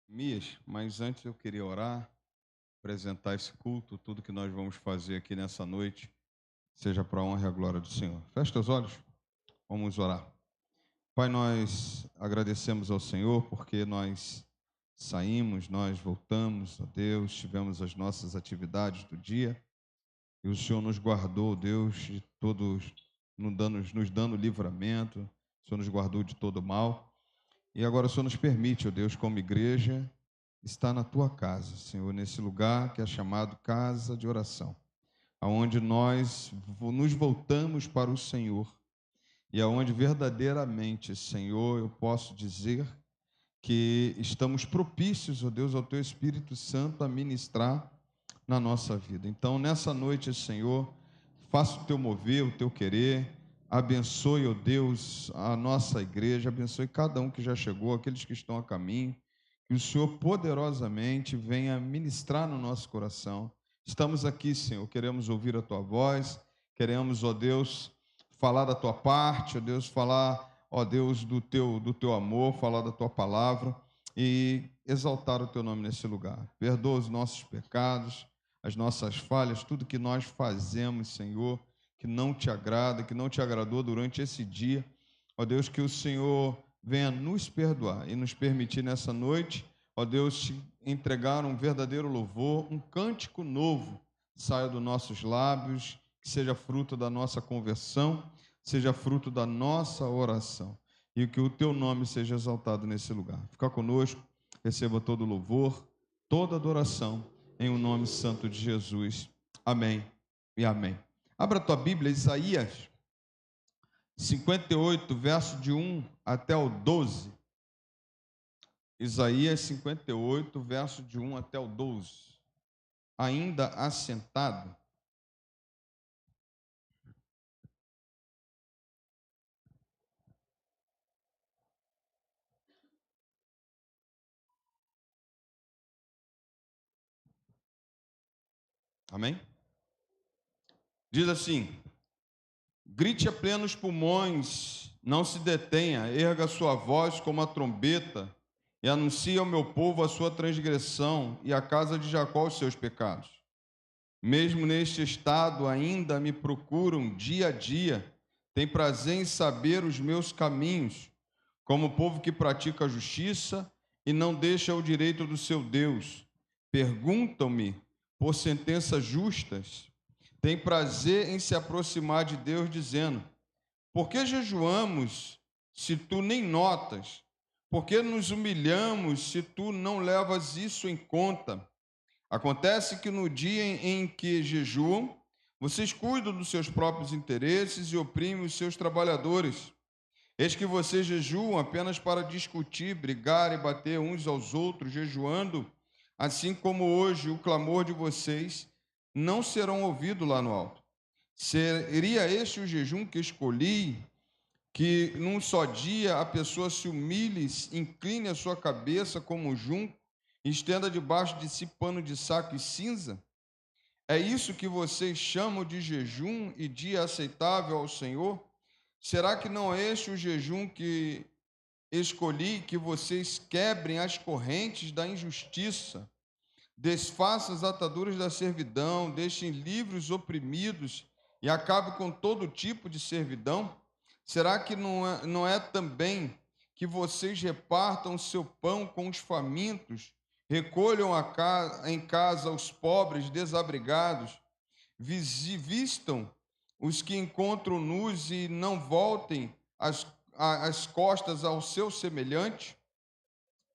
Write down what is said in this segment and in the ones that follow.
Mias, mas antes eu queria orar, apresentar esse culto, tudo que nós vamos fazer aqui nessa noite, seja para a honra e a glória do Senhor. Feche teus olhos, vamos orar. Pai, nós agradecemos ao Senhor porque nós saímos, nós voltamos a Deus, tivemos as nossas atividades do dia e o Senhor nos guardou, Deus, de todos, nos dando livramento, o Senhor nos guardou de todo mal. E agora o Senhor nos permite, ó Deus, como igreja, estar na tua casa, Senhor, nesse lugar que é chamado casa de oração, aonde nós nos voltamos para o Senhor e aonde verdadeiramente, Senhor, eu posso dizer que estamos propícios, ó Deus, ao teu Espírito Santo a ministrar na nossa vida. Então, nessa noite, Senhor, faça o teu mover, o teu querer, abençoe, ó Deus, a nossa igreja, abençoe cada um que já chegou, aqueles que estão a caminho, que o Senhor poderosamente venha ministrar no nosso coração. Estamos aqui, Senhor, queremos ouvir a tua voz, queremos, ó Deus, falar da tua parte, ó Deus, falar, ó Deus, do teu amor, falar da tua palavra e exaltar o teu nome nesse lugar. Perdoa os nossos pecados, as nossas falhas, tudo que nós fazemos, Senhor, que não te agrada, que não te agradou durante esse dia. Ó Deus, que o Senhor venha nos perdoar e nos permitir nessa noite, ó Deus, te entregar um verdadeiro louvor, um cântico novo saia dos nossos lábios, que seja fruto da nossa conversão, seja fruto da nossa oração e que o teu nome seja exaltado nesse lugar. Fica conosco, receba todo louvor, toda adoração, em o nome santo de Jesus. Amém e amém. Abra a tua Bíblia, Isaías 58, verso de 1 até o 12. Isaías 58, verso de 1 até o 12. Ainda assentado. Amém? Diz assim: grite a plenos pulmões, não se detenha, erga sua voz como a trombeta e anuncie ao meu povo a sua transgressão e à casa de Jacó os seus pecados. Mesmo neste estado ainda me procuram dia a dia, têm prazer em saber os meus caminhos, como o povo que pratica a justiça e não deixa o direito do seu Deus. Perguntam-me por sentenças justas, têm prazer em se aproximar de Deus, dizendo: por que jejuamos se tu nem notas? Por que nos humilhamos se tu não levas isso em conta? Acontece que no dia em que jejuam, vocês cuidam dos seus próprios interesses e oprimem os seus trabalhadores. Eis que vocês jejuam apenas para discutir, brigar e bater uns aos outros, jejuando, assim como hoje o clamor de vocês não serão ouvidos lá no alto. Seria este o jejum que escolhi, que num só dia a pessoa se humilhe, incline a sua cabeça como junco, e estenda debaixo de si pano de saco e cinza? É isso que vocês chamam de jejum e dia aceitável ao Senhor? Será que não é este o jejum que escolhi, que vocês quebrem as correntes da injustiça, desfaçam as ataduras da servidão, deixem livres os oprimidos e acabem com todo tipo de servidão? Será que não é também que vocês repartam o seu pão com os famintos, recolham em casa os pobres desabrigados, vistam os que encontram nus e não voltem as costas ao seu semelhante?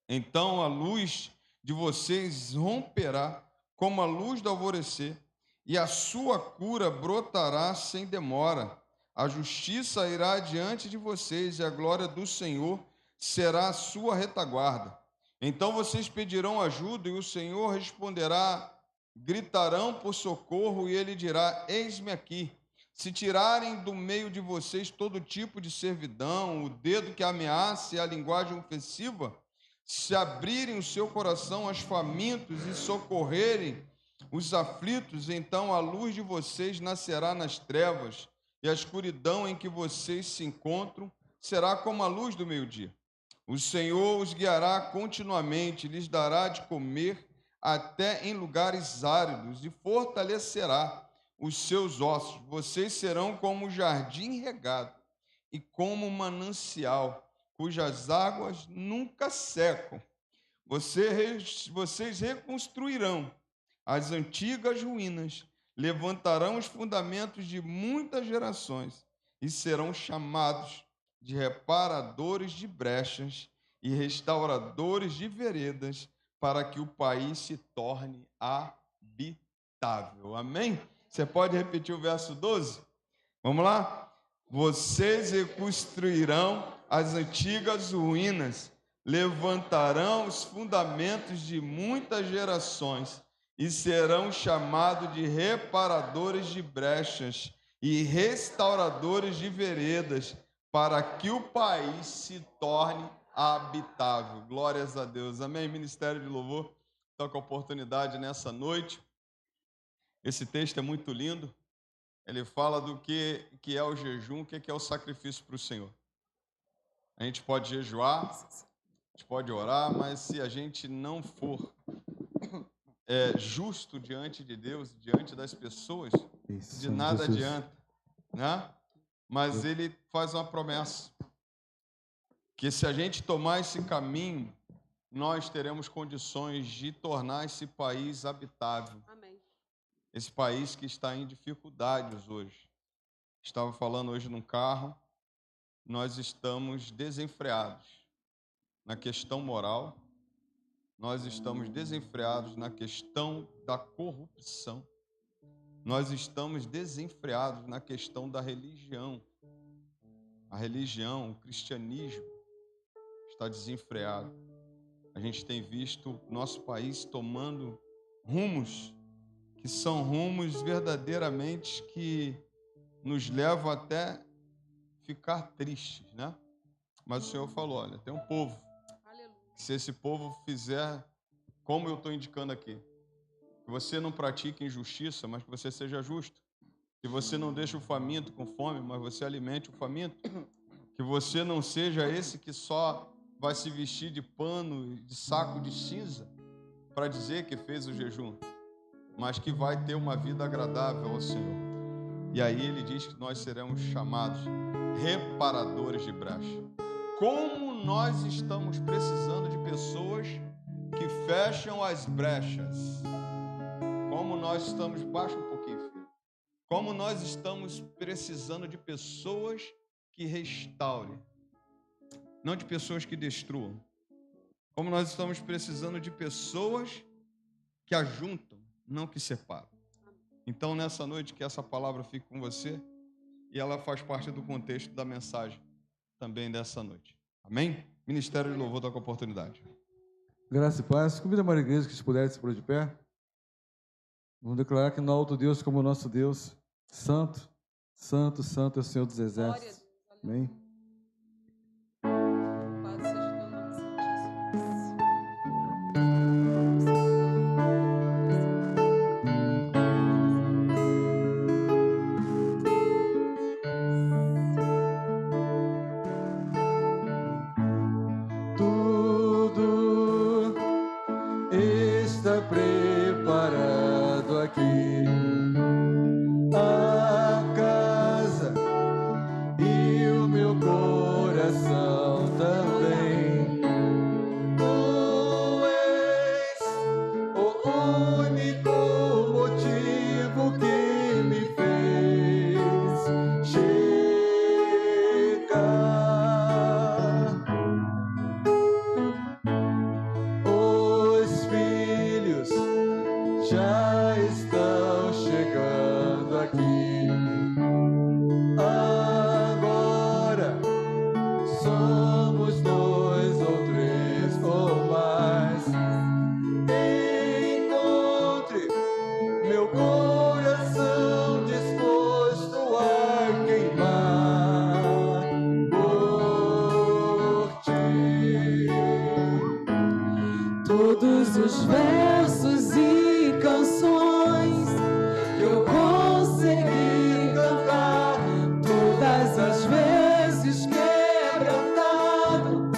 Então a luz de vocês romperá como a luz do alvorecer, e a sua cura brotará sem demora. A justiça irá diante de vocês, e a glória do Senhor será a sua retaguarda. Então vocês pedirão ajuda, e o Senhor responderá, gritarão por socorro, e ele dirá: eis-me aqui. Se tirarem do meio de vocês todo tipo de servidão, o dedo que ameaça e a linguagem ofensiva, se abrirem o seu coração aos famintos e socorrerem os aflitos, então a luz de vocês nascerá nas trevas, e a escuridão em que vocês se encontram será como a luz do meio-dia. O Senhor os guiará continuamente, lhes dará de comer até em lugares áridos e fortalecerá os seus ossos. Vocês serão como um jardim regado e como um manancial, cujas águas nunca secam. Vocês reconstruirão as antigas ruínas, levantarão os fundamentos de muitas gerações e serão chamados de reparadores de brechas e restauradores de veredas, para que o país se torne habitável. Amém? Você pode repetir o verso 12? Vamos lá? Vocês reconstruirão as antigas ruínas, levantarão os fundamentos de muitas gerações e serão chamados de reparadores de brechas e restauradores de veredas, para que o país se torne habitável. Glórias a Deus. Amém? Ministério de Louvor, está com a oportunidade nessa noite. Esse texto é muito lindo. Ele fala do que é o jejum, o que é o sacrifício para o Senhor. A gente pode jejuar, a gente pode orar, mas se a gente não for justo diante de Deus, diante das pessoas, de nada adianta, né? Mas ele faz uma promessa, que se a gente tomar esse caminho, nós teremos condições de tornar esse país habitável. Amém. Esse país que está em dificuldades hoje. Estava falando hoje num carro, nós estamos desenfreados na questão moral, nós estamos desenfreados na questão da corrupção, nós estamos desenfreados na questão da religião. A religião, o cristianismo está desenfreado. A gente tem visto nosso país tomando rumos que são rumos verdadeiramente que nos levam até ficar tristes, né? Mas o Senhor falou, olha, tem um povo, que se esse povo fizer como eu estou indicando aqui, que você não pratique injustiça, mas que você seja justo, que você não deixe o faminto com fome, mas você alimente o faminto, que você não seja esse que só vai se vestir de pano, de saco de cinza, para dizer que fez o jejum, mas que vai ter uma vida agradável ao Senhor. E aí ele diz que nós seremos chamados reparadores de brecha. Como nós estamos precisando de pessoas que fecham as brechas. Como nós estamos... Baixa um pouquinho, filho. Como nós estamos precisando de pessoas que restaurem, não de pessoas que destruam. Como nós estamos precisando de pessoas que ajuntam, não que separam. Então, nessa noite, que essa palavra fique com você e ela faz parte do contexto da mensagem também dessa noite. Amém? Ministério de Louvor, está com a oportunidade. Graça e paz. Convido a Maria Igreja que se puder se pôr de pé. Vamos declarar que não há outro Deus como o nosso Deus. Santo, santo, santo é o Senhor dos Exércitos. Amém? Todos os versos e canções que eu consegui cantar, todas as vezes quebrantado,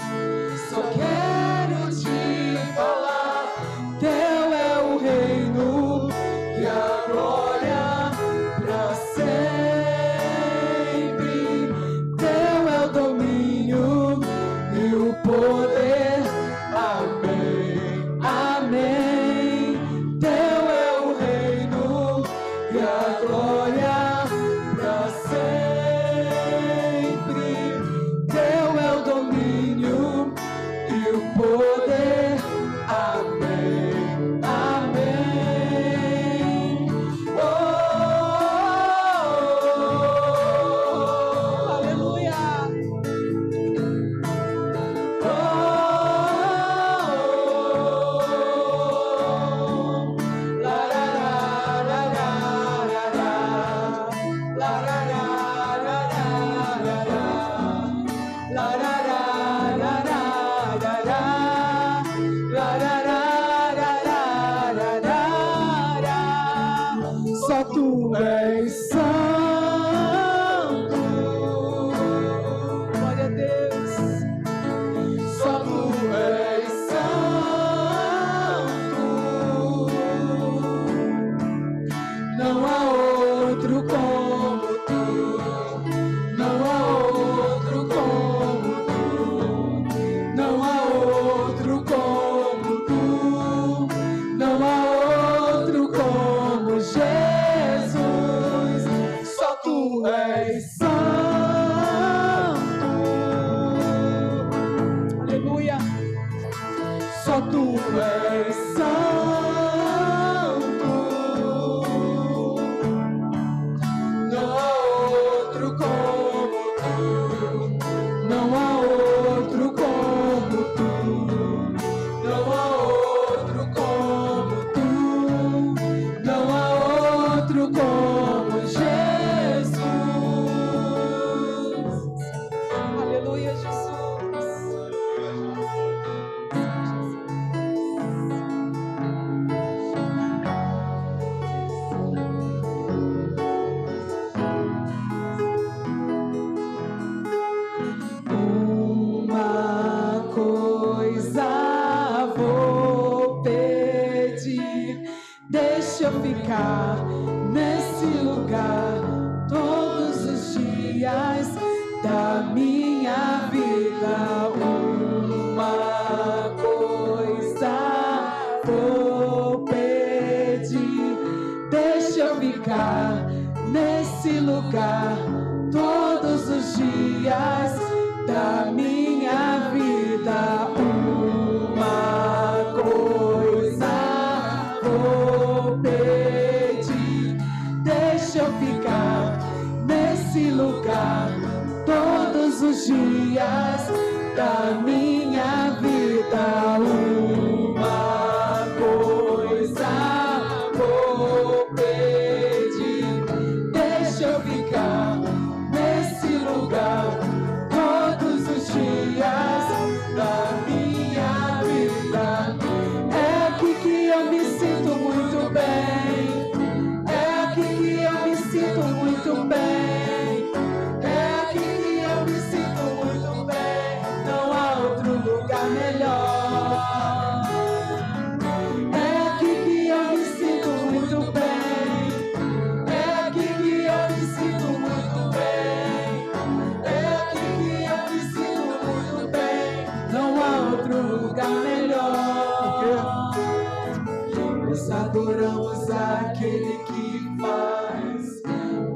és santo. Não há outro como tu. Não há outro como tu. Não há outro como tu. Não há outro como Jesus. Aleluia, Jesus. Uma coisa vou pedir, deixa eu ficar nesse lugar todos os dias da minha vida. Uma coisa vou pedir, deixa eu ficar nesse lugar todos os dias da minha vida. Uma coisa vou pedir, deixa eu ficar nesse lugar todos os dias da minha vida. Uma coisa vou pedir, deixa eu ficar nesse lugar todos os dias da minha vida. É aqui que eu me sinto muito bem. É aqui que eu me sinto muito bem. É aqui que eu me sinto muito bem. Não há outro lugar melhor. É aqui que eu me sinto muito bem. É aqui que eu me sinto muito bem. É aqui que eu me sinto muito bem. Não há outro lugar melhor. Nós adoramos aquele que faz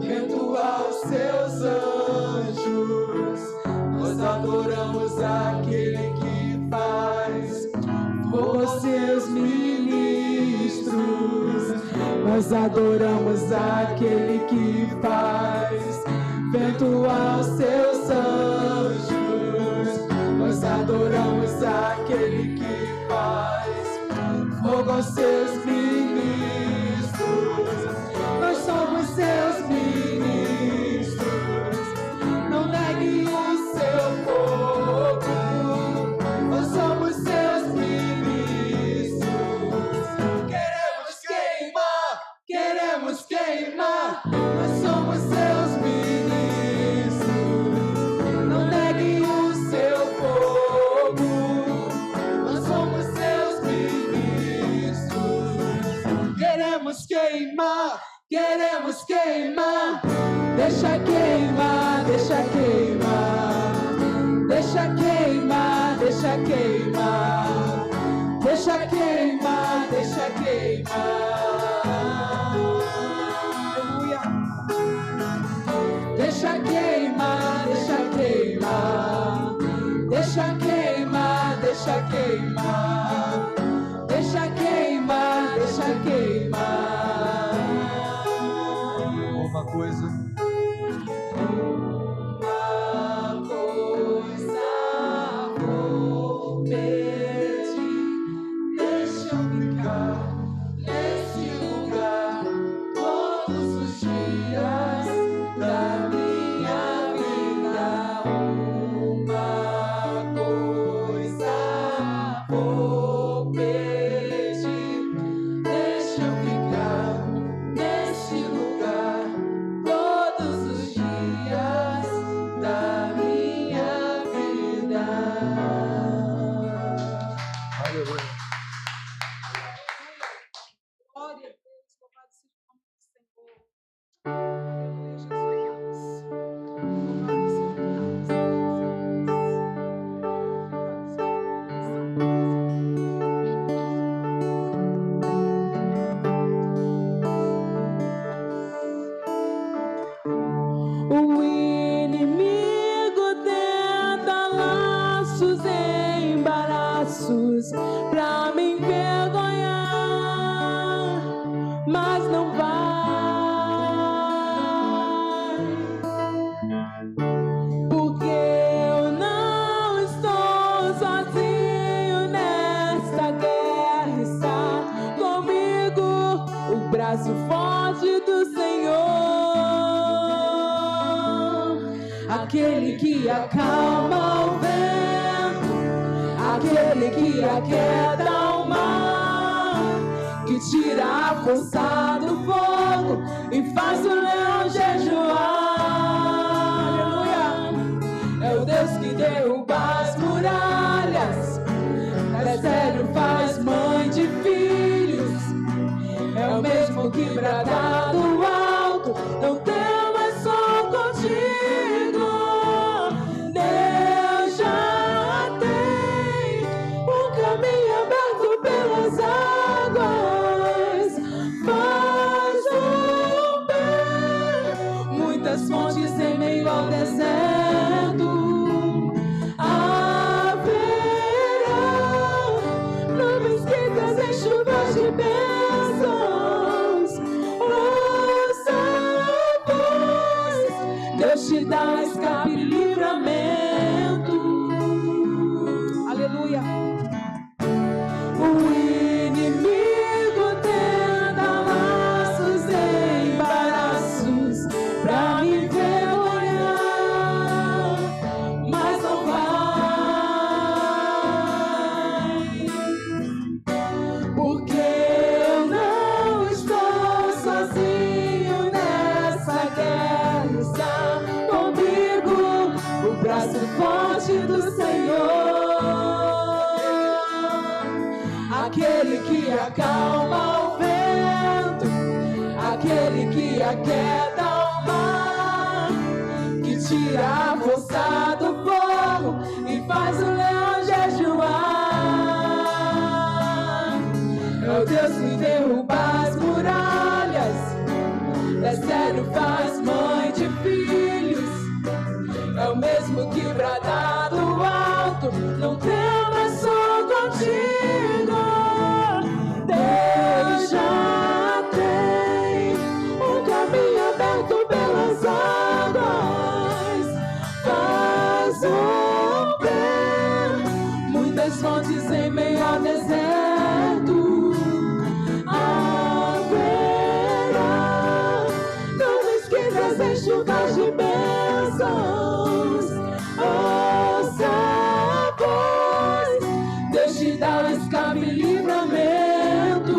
vento aos seus anjos. Nós adoramos aquele que faz fogo aos seus ministros. Nós adoramos aquele que faz vento aos seus anjos. Nós adoramos aquele que faz fogo aos seus ministros. Nós somos seus ministros. Não negue o seu fogo. Nós somos seus ministros. Queremos queimar, queremos queimar. Nós somos seus ministros. Não negue o seu fogo. Nós somos seus ministros. Queremos queimar, queremos queimar. Deixa queimar, deixa queimar. Deixa queimar, deixa queimar. Deixa queimar, deixa queimar. Aleluia. Deixa queimar, deixa queimar. Deixa queimar, deixa queimar. Deixa queimar, deixa queimar. Uma coisa. Uma coisa vou pedir, deixa eu ficar nesse lugar todos os dias da minha vida. Uma coisa vou pedir, deixa eu ficar nesse lugar todos os dias da minha vida. Aleluia. Glória a Deus, louvado seja o nome do Senhor. Aleluia, Jesus. Louvado seja o nome do Senhor. O inimigo tenta laços e embaraços pra me pegar. aquele que acalma o vento, aquele que aquieta o mar, que tira a força do fogo e faz o leão jejuar. Aleluia! É o Deus que derruba as muralhas, sério faz mãe de filhos, é o mesmo que brada do alto, não temas, sou contigo. Deus já tem um caminho aberto pelas águas, faz o bem, muitas fontes em meio ao deserto. Chuvas de bênçãos, ouça a voz, Deus te dá escape e livramento. Aleluia. O inimigo tenta laços e embaraços pra me envergonhar, mas não vai. Braço forte do Senhor, aquele que acalma o vento, aquele que aquieta o mar, que tira a força do fogo e faz o leão jejuar. É o Deus que derruba as muralhas, é sério, faz mãe de filhos, é o mesmo que brada do alto, não temas, sou contigo. Deus já tem um caminho aberto pelas águas, faz o bem, muitas fontes em meio ao deserto. Haverá nuvens que trazem chuvas de bênçãos. Ouça a voz, Deus te dá escape e livramento.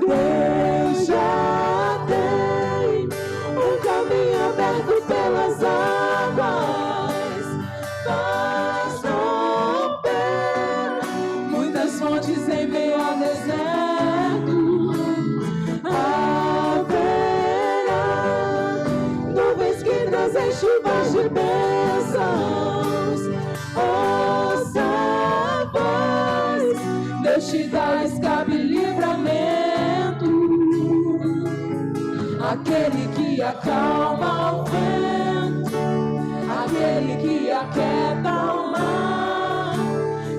Deus já tem um caminho aberto pelas águas, faz romper muitas fontes em meio ao deserto. Haverá nuvens que trazem chuvas de bênçãos. Ouça a voz, Deus te dá escape e livramento. Aquele que acalma o vento, aquele que aquieta o mar,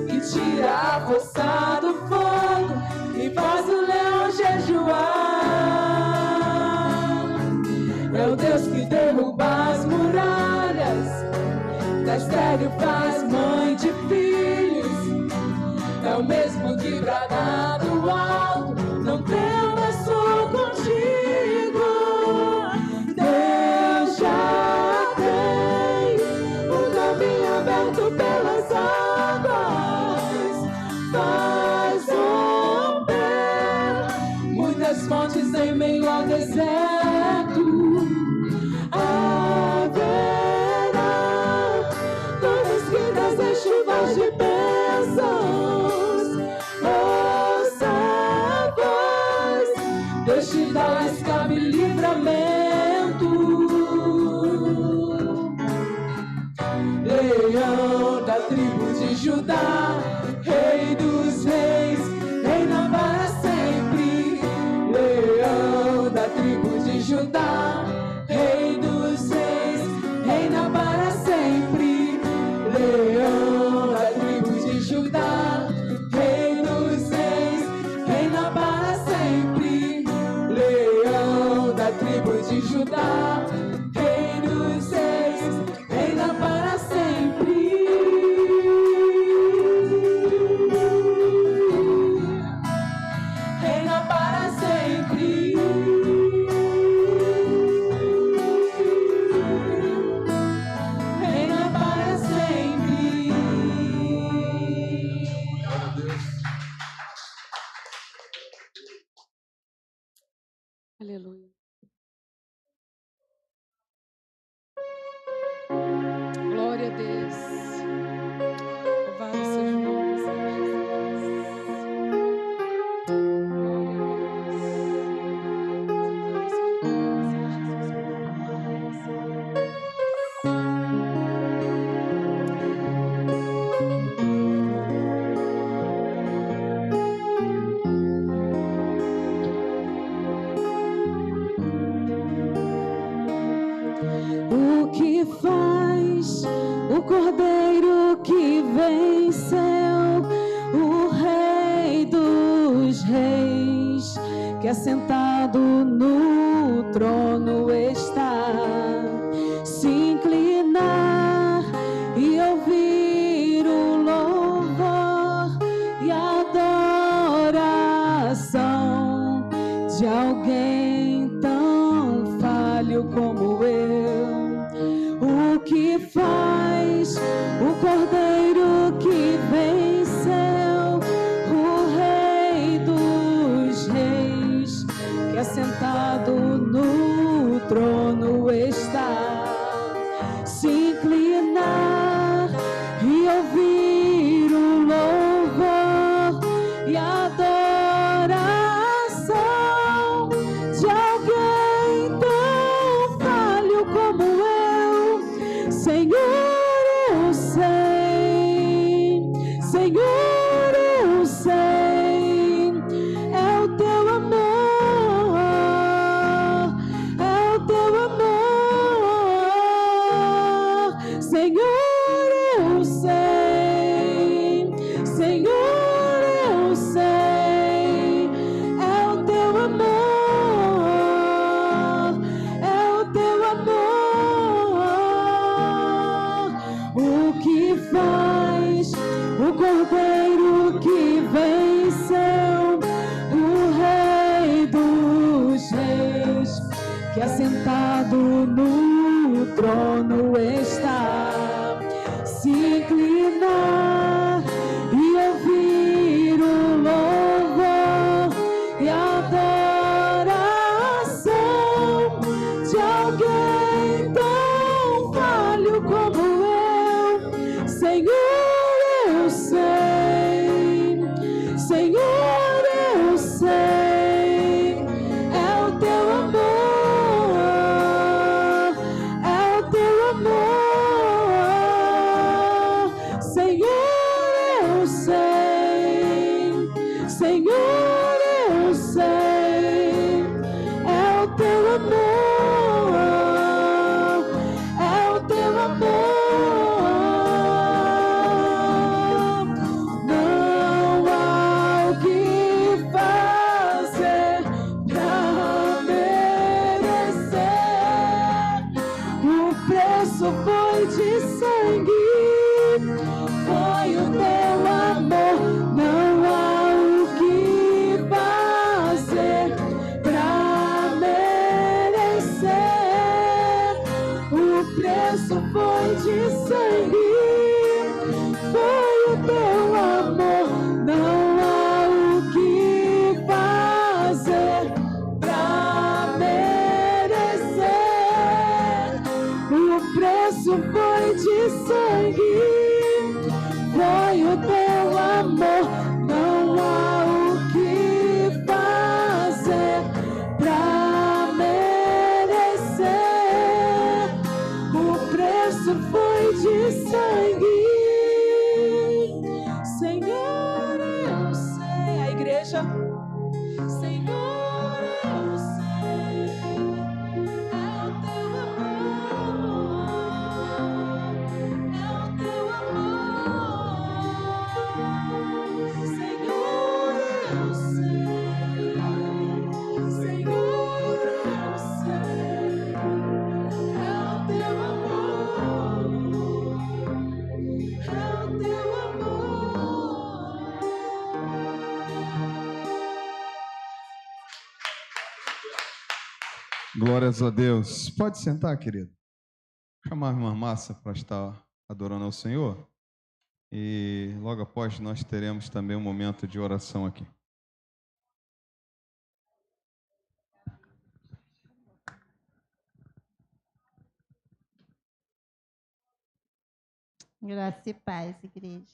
que tira a força do fogo e faz o leão jejuar. É o Deus que derruba as muralhas, da estéril faz mãe de filhos, é o mesmo que brada do alto, não temas, sou contigo. Deus já tem um caminho aberto pelas águas, faz romper muitas fontes em meio ao deserto. Haverá nuvens que trazem chuvas de bênçãos. Ouça a voz, Deus te dá escape e livramento. Leão da tribo de Judá, Rei dos reis, reina para sempre. Leão da tribo de Judá, Rei dos reis, reina para sempre. Leão da tribo de Judá, Rei dos reis, reina para sempre. Leão da tribo de Judá, Rei dos reis, reina para sempre. Deus. Louvado seja o nome do Senhor Jesus. Glória a O que faz o Cordeiro que venceu, o Rei dos Reis, que assentado no trono está, se inclinar e ouvir o louvor e a adoração de alguém tão falho como eu. O que faz o Cordeiro que venceu, o Rei dos Reis, que assentado no trono está, se inclinar e ouvir o louvor e a adoração de alguém tão falho como eu. Senhor, eu sei, Senhor, eu sei, é o teu amor, é o teu amor. Senhor, eu sei, Senhor, eu sei, é o teu amor, é o teu amor. O que faz o Cordeiro que venceu, o Rei dos Reis, que assentado no trono está, se inclinar e ouvir o louvor e a adoração de alguém tão falho como eu. Senhor, eu sei, Senhor, eu sei, é o teu amor, é o teu amor. Senhor, eu sei, Senhor, eu sei, é o teu amor, é o teu amor. Não há o que fazer pra merecer. O preço foi de sangue, foi o teu amor. Não há o que fazer pra merecer. O preço foi de sangue, foi o teu amor. Não há o que fazer pra merecer. O preço foi de sangue, foi o teu amor. Não há o que fazer pra merecer. O preço foi de sangue. Senhor, eu sei. A igreja. Senhor, eu sei. É o teu amor. É o teu amor. Senhor, eu sei. Senhor, eu sei. É o teu amor, é o teu amor. Glórias a Deus. Pode sentar, querido. Vou chamar a irmã Márcia para estar adorando ao Senhor. E logo após nós teremos também um momento de oração aqui. Graça e paz, igreja.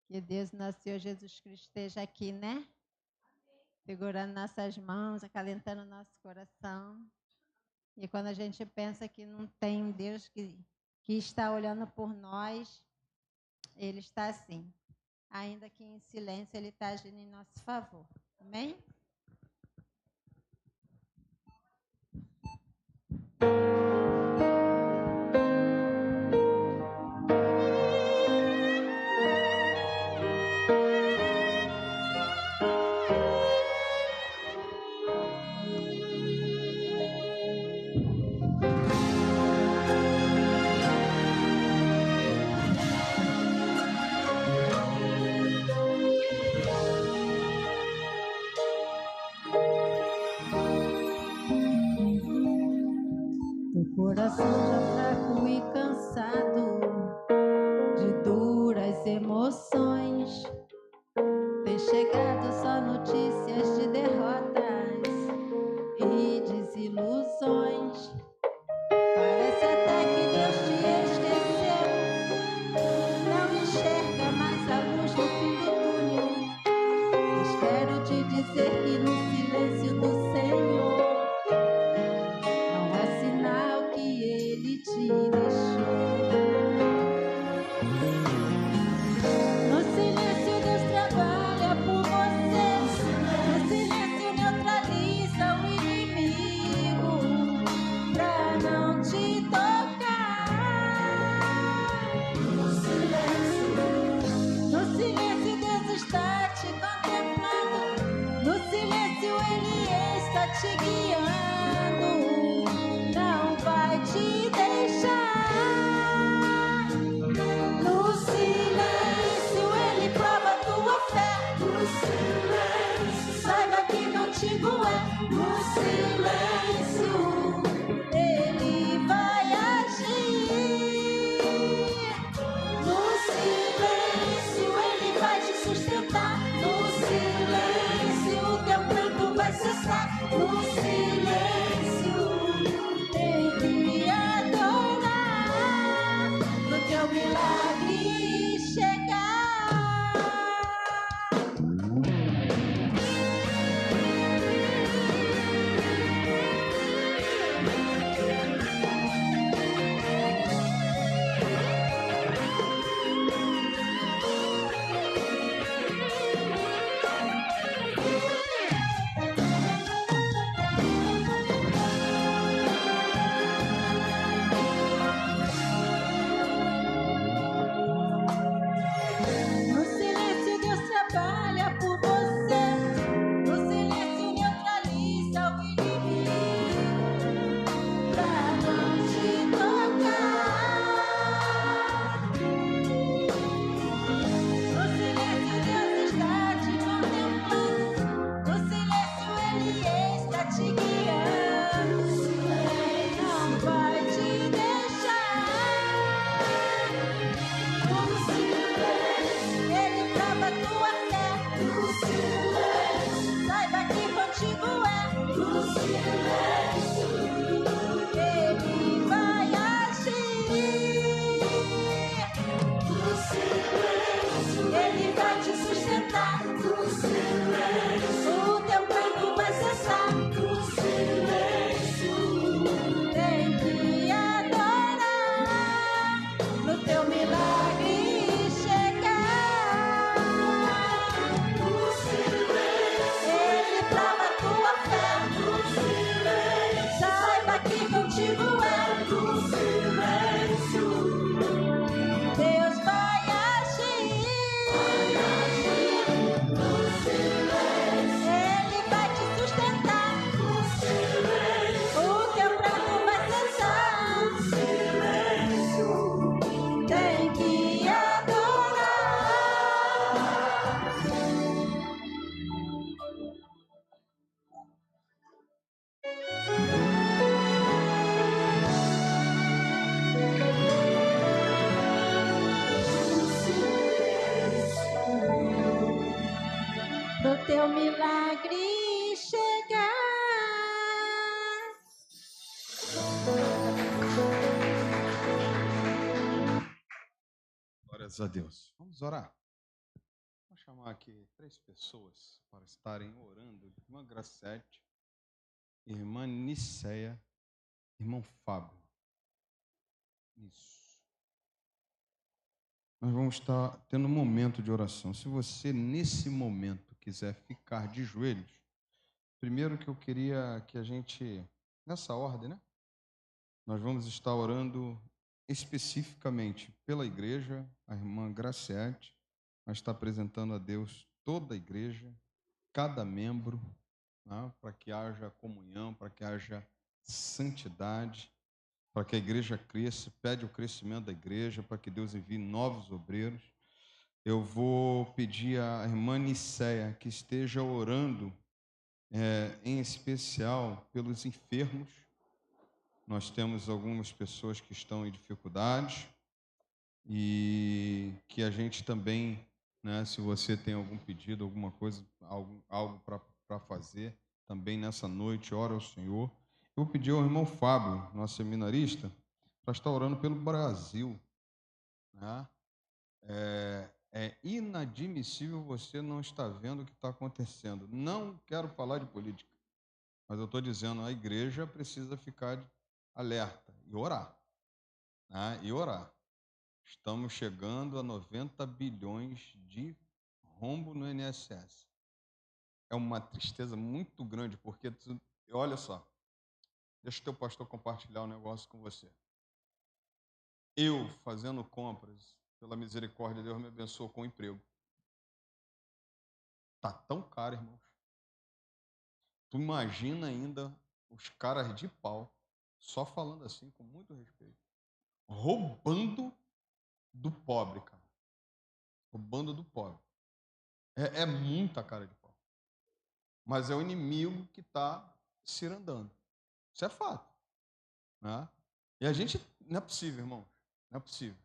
Que Deus, nosso Senhor Jesus Cristo, esteja aqui, né? Segurando nossas mãos, acalentando nosso coração. E quando a gente pensa que não tem um Deus que está olhando por nós, Ele está assim. Ainda que em silêncio, Ele está agindo em nosso favor. Amém? O coração já fraco e cansado de duras emoções. Tem chegado só notícias de derrotas e desilusões. Parece até que Deus te esqueceu, não enxerga mais a luz no fim do túnel. Mas quero te dizer que no silêncio do Senhor não é sinal que Ele te deixou. No silêncio Deus trabalha por você. No silêncio neutraliza o inimigo pra não te tocar. No silêncio Deus está te contemplando. No silêncio Ele está te guiando. Não vai te deixar. No silêncio Ele prova a tua fé. No silêncio saiba que contigo é. No silêncio Ele vai agir. No silêncio Ele vai te sustentar. No silêncio o teu pranto vai cessar. No silêncio tem que adorar pro teu milagre chegar. No silêncio Deus trabalha por você. No silêncio neutraliza o inimigo pra não te tocar. No silêncio Deus está te contemplando. No silêncio Ele está te guiando. Não vai te deixar. No silêncio Ele prova a tua fé. No silêncio saiba que contigo é. No silêncio Ele vai agir. No silêncio Ele vai te sustentar. No silêncio o teu pranto vai cessar. No silêncio tem que adorar no teu milagre chegar. No silêncio Ele prova a tua fé. No silêncio saiba que contigo é. No silêncio Deus vai agir. No silêncio Ele vai te sustentar. No silêncio o teu pranto vai cessar. No silêncio tem que adorar. Pro teu milagre chegar. Graças a Deus. Vamos orar. Vou chamar aqui 3 pessoas para estarem orando. Irmã Gracete, irmã Niceia, irmão Fábio. Isso. Nós vamos estar tendo um momento de oração. Se você, nesse momento, quiser ficar de joelhos, primeiro que eu queria que a gente, nessa ordem, né? Nós vamos estar orando especificamente pela igreja, a irmã Graciete, vai estar apresentando a Deus toda a igreja, cada membro, né, para que haja comunhão, para que haja santidade, para que a igreja cresça, pede o crescimento da igreja, para que Deus envie novos obreiros. Eu vou pedir à irmã Niceia que esteja orando, em especial pelos enfermos. Nós temos algumas pessoas que estão em dificuldades e que a gente também, né, se você tem algum pedido, alguma coisa, algo para fazer, também nessa noite, ora ao Senhor. Eu vou pedir ao irmão Fábio, nosso seminarista, para estar orando pelo Brasil. Né? É inadmissível você não estar vendo o que está acontecendo. Não quero falar de política, mas eu estou dizendo, a igreja precisa ficar alerta e orar. Né? E orar. Estamos chegando a 90 bilhões de rombo no INSS. É uma tristeza muito grande, porque, olha só, deixa o teu pastor compartilhar um negócio com você. Eu, fazendo compras, pela misericórdia de Deus, me abençoou com emprego. Está tão caro, irmãos. Tu imagina ainda os caras de pau, só falando assim, com muito respeito, roubando do pobre, cara. Roubando do pobre. É muita cara de pau. Mas é o inimigo que está cirandando. Isso é fato. Né? E a gente, não é possível, irmãos. Não é possível.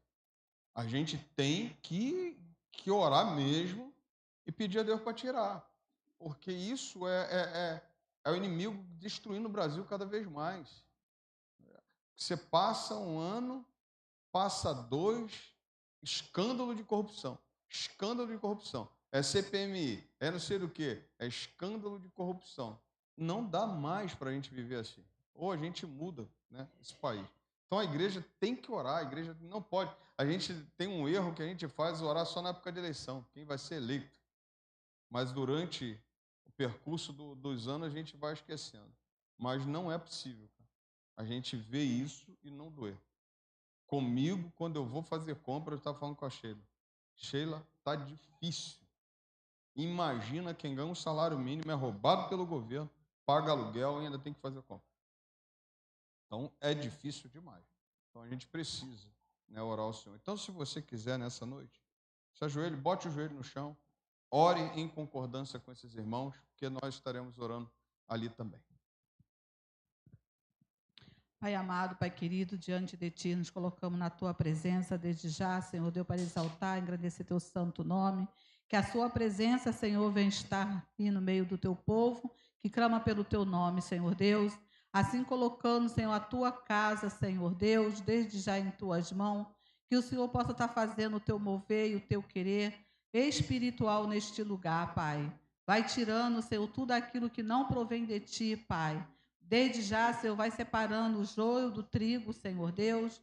A gente tem que orar mesmo e pedir a Deus para tirar. Porque isso é o inimigo destruindo o Brasil cada vez mais. Você passa um ano, passa 2, escândalo de corrupção. Escândalo de corrupção. É CPMI, é não sei do que, é escândalo de corrupção. Não dá mais para a gente viver assim. Ou a gente muda, né, esse país. Então a igreja tem que orar, a igreja não pode. A gente tem um erro que a gente faz, orar só na época de eleição, quem vai ser eleito. Mas durante o percurso dos anos a gente vai esquecendo. Mas não é possível, cara, a gente vê isso e não doer. Comigo, quando eu vou fazer compra, eu estava falando com a Sheila. Sheila, está difícil. Imagina quem ganha um salário mínimo, é roubado pelo governo, paga aluguel e ainda tem que fazer compra. Então, é difícil demais. Então, a gente precisa, né, orar ao Senhor. Então, se você quiser, nessa noite, se ajoelhe, bote o joelho no chão, ore em concordância com esses irmãos, porque nós estaremos orando ali também. Pai amado, Pai querido, diante de Ti nos colocamos na Tua presença desde já, Senhor Deus, para exaltar e engrandecer Teu santo nome, que a Sua presença, Senhor, venha estar aqui no meio do Teu povo, que clama pelo Teu nome, Senhor Deus, assim colocando, Senhor, a Tua casa, Senhor Deus, desde já em Tuas mãos, que o Senhor possa estar fazendo o Teu mover e o Teu querer espiritual neste lugar, Pai. Vai tirando, Senhor, tudo aquilo que não provém de Ti, Pai. Desde já, Senhor, vai separando o joio do trigo, Senhor Deus.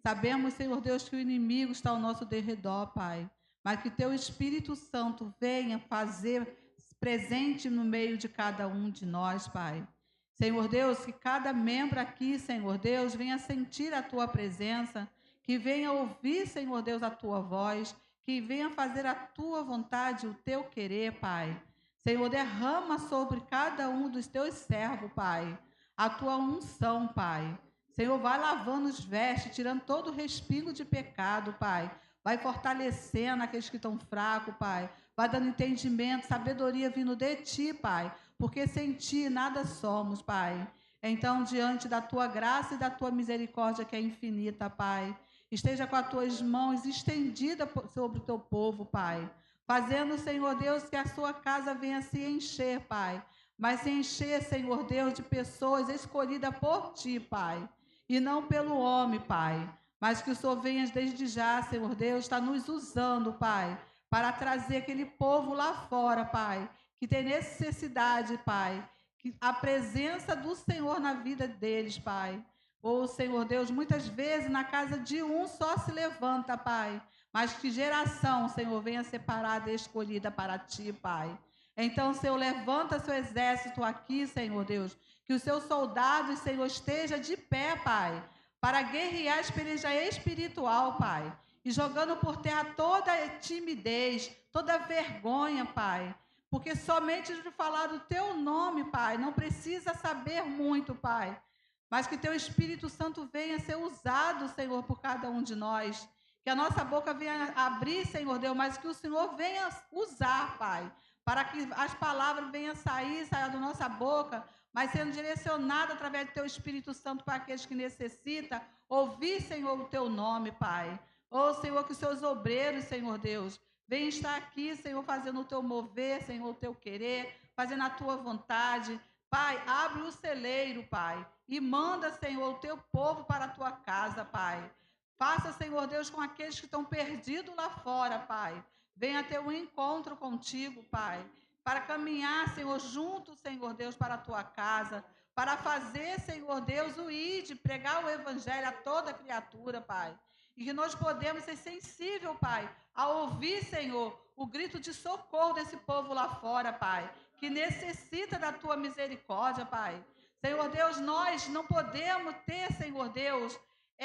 Sabemos, Senhor Deus, que o inimigo está ao nosso derredor, Pai. Mas que Teu Espírito Santo venha fazer presente no meio de cada um de nós, Pai. Senhor Deus, que cada membro aqui, Senhor Deus, venha sentir a Tua presença, que venha ouvir, Senhor Deus, a Tua voz, que venha fazer a Tua vontade, o Teu querer, Pai. Senhor, derrama sobre cada um dos Teus servos, Pai, a Tua unção, Pai. Senhor, vai lavando os vestes, tirando todo o respingo de pecado, Pai. Vai fortalecendo aqueles que estão fracos, Pai. Vai dando entendimento, sabedoria vindo de Ti, Pai. Porque sem Ti nada somos, Pai. Então, diante da Tua graça e da Tua misericórdia que é infinita, Pai, esteja com as Tuas mãos estendidas sobre o Teu povo, Pai. Fazendo, Senhor Deus, que a Sua casa venha se encher, Pai. Mas se encher, Senhor Deus, de pessoas escolhidas por Ti, Pai. E não pelo homem, Pai. mas que o Senhor venha desde já, Senhor Deus, está nos usando, Pai, para trazer aquele povo lá fora, Pai, que tem necessidade, Pai, que a presença do Senhor na vida deles, Pai. Ô, Senhor Deus, muitas vezes na casa de um só se levanta, Pai, mas que geração, Senhor, venha separada e escolhida para Ti, Pai. Então, Senhor, levanta seu exército aqui, Senhor Deus, que os seus soldados, Senhor, esteja de pé, Pai, para guerrear a peleja espiritual, Pai, e jogando por terra toda timidez, toda vergonha, Pai, porque somente de falar do Teu nome, Pai, não precisa saber muito, Pai, mas que Teu Espírito Santo venha ser usado, Senhor, por cada um de nós, que a nossa boca venha abrir, Senhor Deus, mas que o Senhor venha usar, Pai, para que as palavras venham sair da nossa boca, mas sendo direcionada através do Teu Espírito Santo para aqueles que necessitam ouvir, Senhor, o Teu nome, Pai. Ô, Senhor, que os Seus obreiros, Senhor Deus, venham estar aqui, Senhor, fazendo o Teu mover, Senhor, o Teu querer, fazendo a Tua vontade. Pai, abre o celeiro, Pai, e manda, Senhor, o Teu povo para a Tua casa, Pai. Faça, Senhor Deus, com aqueles que estão perdidos lá fora, Pai. Venha ter um encontro contigo, Pai, para caminhar, Senhor, junto, Senhor Deus, para a tua casa, para fazer, Senhor Deus, o ID, pregar o evangelho a toda criatura, Pai. E que nós podemos ser sensíveis, Pai, a ouvir, Senhor, o grito de socorro desse povo lá fora, Pai, que necessita da tua misericórdia, Pai. Senhor Deus, nós não podemos ter, Senhor Deus,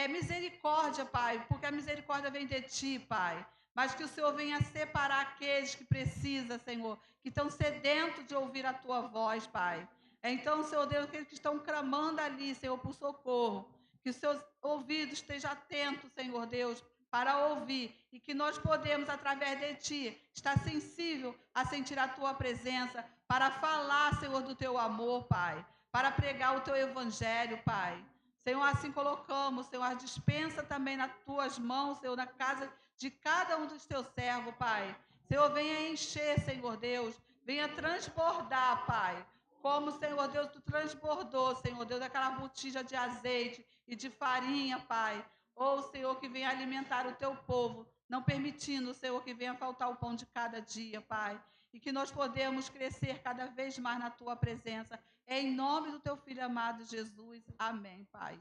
misericórdia, Pai, porque a misericórdia vem de Ti, Pai. Mas que o Senhor venha separar aqueles que precisam, Senhor, que estão sedentos de ouvir a Tua voz, Pai. Então, Senhor Deus, aqueles que estão clamando ali, Senhor, por socorro, que os seus ouvidos estejam atentos, Senhor Deus, para ouvir, e que nós podemos, através de Ti, estar sensível a sentir a Tua presença, para falar, Senhor, do Teu amor, Pai, para pregar o Teu evangelho, Pai. Senhor, assim colocamos, Senhor, a dispensa também nas Tuas mãos, Senhor, na casa de cada um dos Teus servos, Pai. Senhor, venha encher, Senhor Deus, venha transbordar, Pai, como, Senhor Deus, Tu transbordou, Senhor Deus, aquela botija de azeite e de farinha, Pai. Ou, Senhor, que venha alimentar o Teu povo, não permitindo, Senhor, que venha faltar o pão de cada dia, Pai. E que nós podemos crescer cada vez mais na Tua presença. Em nome do Teu Filho amado Jesus. Amém, Pai.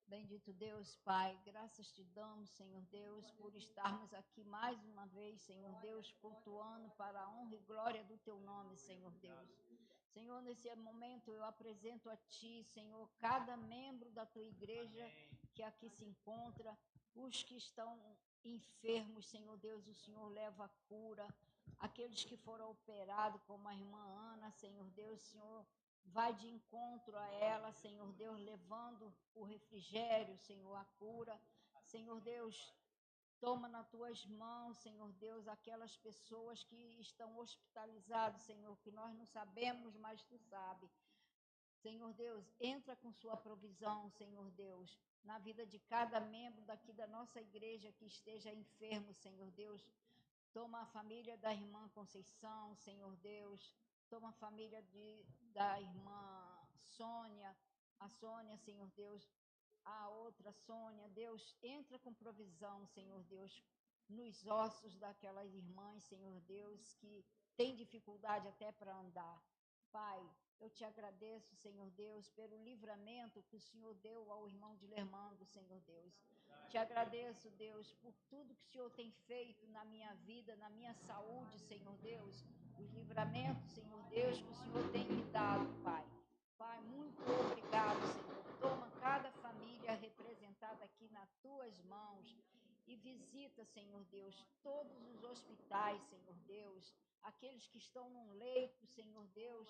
Bendito Deus, Pai, graças te damos, Senhor Deus, por estarmos aqui mais uma vez, Senhor Deus, cultuando para a honra e glória do Teu nome, Senhor Deus. Senhor, nesse momento eu apresento a Ti, Senhor, cada membro da Tua igreja que aqui se encontra, os que estão enfermos, Senhor Deus, o Senhor leva a cura, aqueles que foram operados, como a irmã Ana, Senhor Deus, Senhor, vai de encontro a ela, Senhor Deus, levando o refrigério, Senhor, a cura. Senhor Deus, toma nas tuas mãos, Senhor Deus, aquelas pessoas que estão hospitalizadas, Senhor, que nós não sabemos, mas Tu sabe. Senhor Deus, entra com sua provisão, Senhor Deus, na vida de cada membro daqui da nossa igreja que esteja enfermo, Senhor Deus. Toma a família da irmã Conceição, Senhor Deus. Toma a família da irmã Sônia, a Sônia, Senhor Deus, a outra Sônia. Deus, entra com provisão, Senhor Deus, nos ossos daquelas irmãs, Senhor Deus, que tem dificuldade até para andar. Pai, eu te agradeço, Senhor Deus, pelo livramento que o Senhor deu ao irmão de Lermando, Senhor Deus. Te agradeço, Deus, por tudo que o Senhor tem feito na minha vida, na minha saúde, Senhor Deus. Os livramentos, Senhor Deus, que o Senhor tem me dado, Pai. Pai, muito obrigado, Senhor. Toma cada família representada aqui nas Tuas mãos e visita, Senhor Deus, todos os hospitais, Senhor Deus, aqueles que estão num leito, Senhor Deus,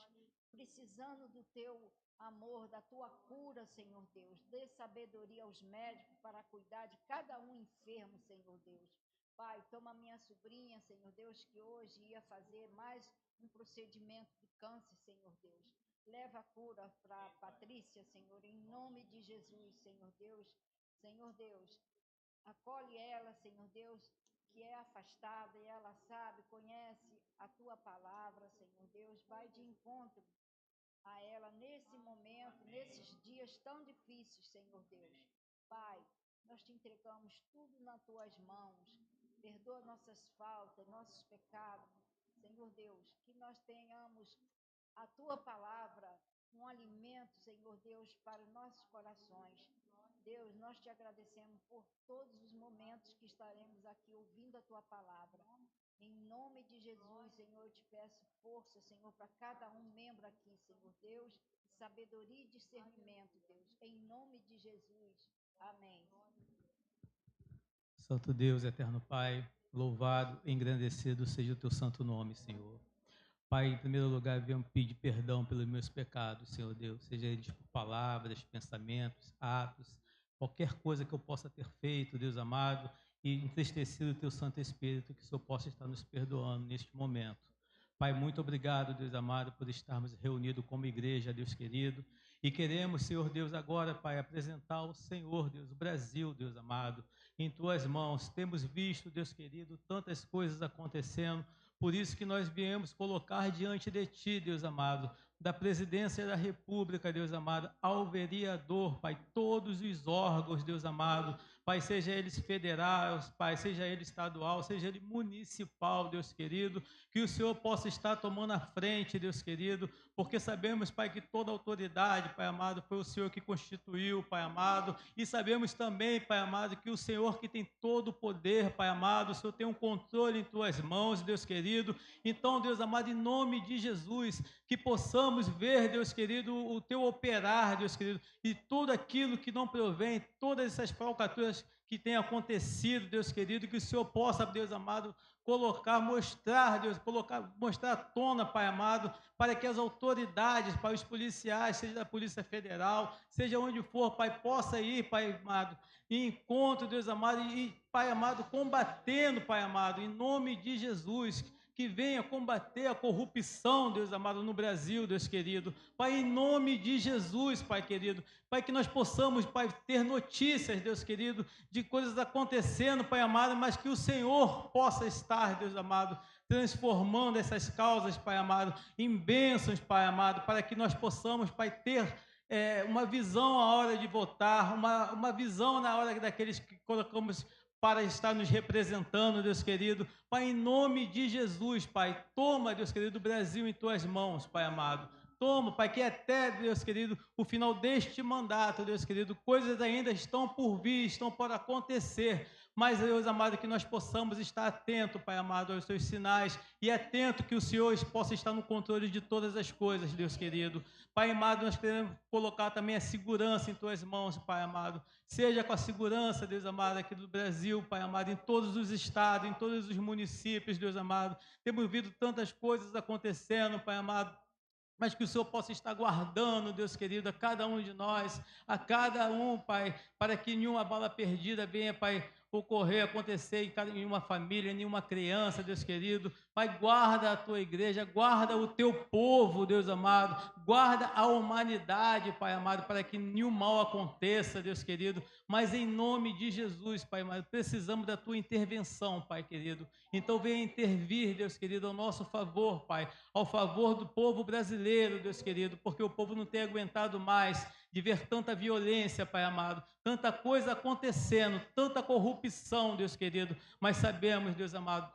precisando do Teu amor, da Tua cura, Senhor Deus. Dê sabedoria aos médicos para cuidar de cada um enfermo, Senhor Deus. Pai, toma minha sobrinha, Senhor Deus, que hoje ia fazer mais um procedimento de câncer, Senhor Deus. Leva a cura para Patrícia, Senhor, em nome de Jesus, Senhor Deus. Senhor Deus, acolhe ela, Senhor Deus, que é afastada e ela sabe, conhece a Tua palavra, Senhor Deus. Vai de encontro a ela nesse momento, nesses dias tão difíceis, Senhor Deus. Pai, nós te entregamos tudo nas tuas mãos. Perdoa nossas faltas, nossos pecados. Senhor Deus, que nós tenhamos a tua palavra, um alimento, Senhor Deus, para os nossos corações. Deus, nós te agradecemos por todos os momentos que estaremos aqui ouvindo a tua palavra. Em nome de Jesus, Senhor, eu te peço força, Senhor, para cada um membro aqui, Senhor Deus, sabedoria e discernimento, Deus. Em nome de Jesus. Amém. Santo Deus, eterno Pai, louvado, engrandecido seja o teu santo nome, Senhor. Pai, em primeiro lugar, venho pedir perdão pelos meus pecados, Senhor Deus, seja eles por palavras, pensamentos, atos, qualquer coisa que eu possa ter feito, Deus amado, e entristecido o teu Santo Espírito, que o Senhor possa estar nos perdoando neste momento. Pai, muito obrigado, Deus amado, por estarmos reunidos como igreja, Deus querido, e queremos, Senhor Deus, agora, Pai, apresentar ao Senhor, Deus, o Brasil, Deus amado, em tuas mãos. Temos visto, Deus querido, tantas coisas acontecendo, por isso que nós viemos colocar diante de ti, Deus amado, da presidência da República, Deus amado, ao vereador, Pai, todos os órgãos, Deus amado, Pai, seja eles federais, Pai, seja ele estadual, seja ele municipal, Deus querido, que o Senhor possa estar tomando a frente, Deus querido, porque sabemos, Pai, que toda autoridade, Pai amado, foi o Senhor que constituiu, Pai amado, e sabemos também, Pai amado, que o Senhor que tem todo o poder, Pai amado, o Senhor tem um controle em tuas mãos, Deus querido. Então, Deus amado, em nome de Jesus, que possamos ver, Deus querido, o teu operar, Deus querido, e tudo aquilo que não provém, todas essas falcatruas que têm acontecido, Deus querido, que o Senhor possa, Deus amado, colocar, mostrar, Deus, mostrar à tona, Pai amado, para que as autoridades, Pai, os policiais, seja da Polícia Federal, seja onde for, Pai, possa ir, Pai amado, em encontro, Deus amado, e Pai amado, combatendo, Pai amado, em nome de Jesus, que venha combater a corrupção, Deus amado, no Brasil, Deus querido. Pai, em nome de Jesus, Pai querido. Pai, que nós possamos, Pai, ter notícias, Deus querido, de coisas acontecendo, Pai amado, mas que o Senhor possa estar, Deus amado, transformando essas causas, Pai amado, em bênçãos, Pai amado, para que nós possamos, Pai, ter uma visão à hora de votar, uma visão na hora daqueles que colocamos para estar nos representando, Deus querido. Pai, em nome de Jesus, Pai, toma, Deus querido, o Brasil em tuas mãos, Pai amado. Toma, Pai, que até, Deus querido, o final deste mandato, Deus querido, coisas ainda estão por vir, estão por acontecer, mas, Deus amado, que nós possamos estar atento, Pai amado, aos seus sinais e atento que o Senhor possa estar no controle de todas as coisas, Deus querido. Pai amado, nós queremos colocar também a segurança em tuas mãos, Pai amado. Seja com a segurança, Deus amado, aqui do Brasil, Pai amado, em todos os estados, em todos os municípios, Deus amado. Temos visto tantas coisas acontecendo, Pai amado, mas que o Senhor possa estar guardando, Deus querido, a cada um de nós, a cada um, Pai, para que nenhuma bala perdida venha, Pai, ocorrer, acontecer em uma família, em nenhuma criança, Deus querido. Pai, guarda a tua igreja, guarda o teu povo, Deus amado, guarda a humanidade, Pai amado, para que nenhum mal aconteça, Deus querido, mas em nome de Jesus, Pai amado, precisamos da tua intervenção, Pai querido. Então venha intervir, Deus querido, ao nosso favor, Pai, ao favor do povo brasileiro, Deus querido, porque o povo não tem aguentado mais de ver tanta violência, Pai amado, tanta coisa acontecendo, tanta corrupção, Deus querido, mas sabemos, Deus amado,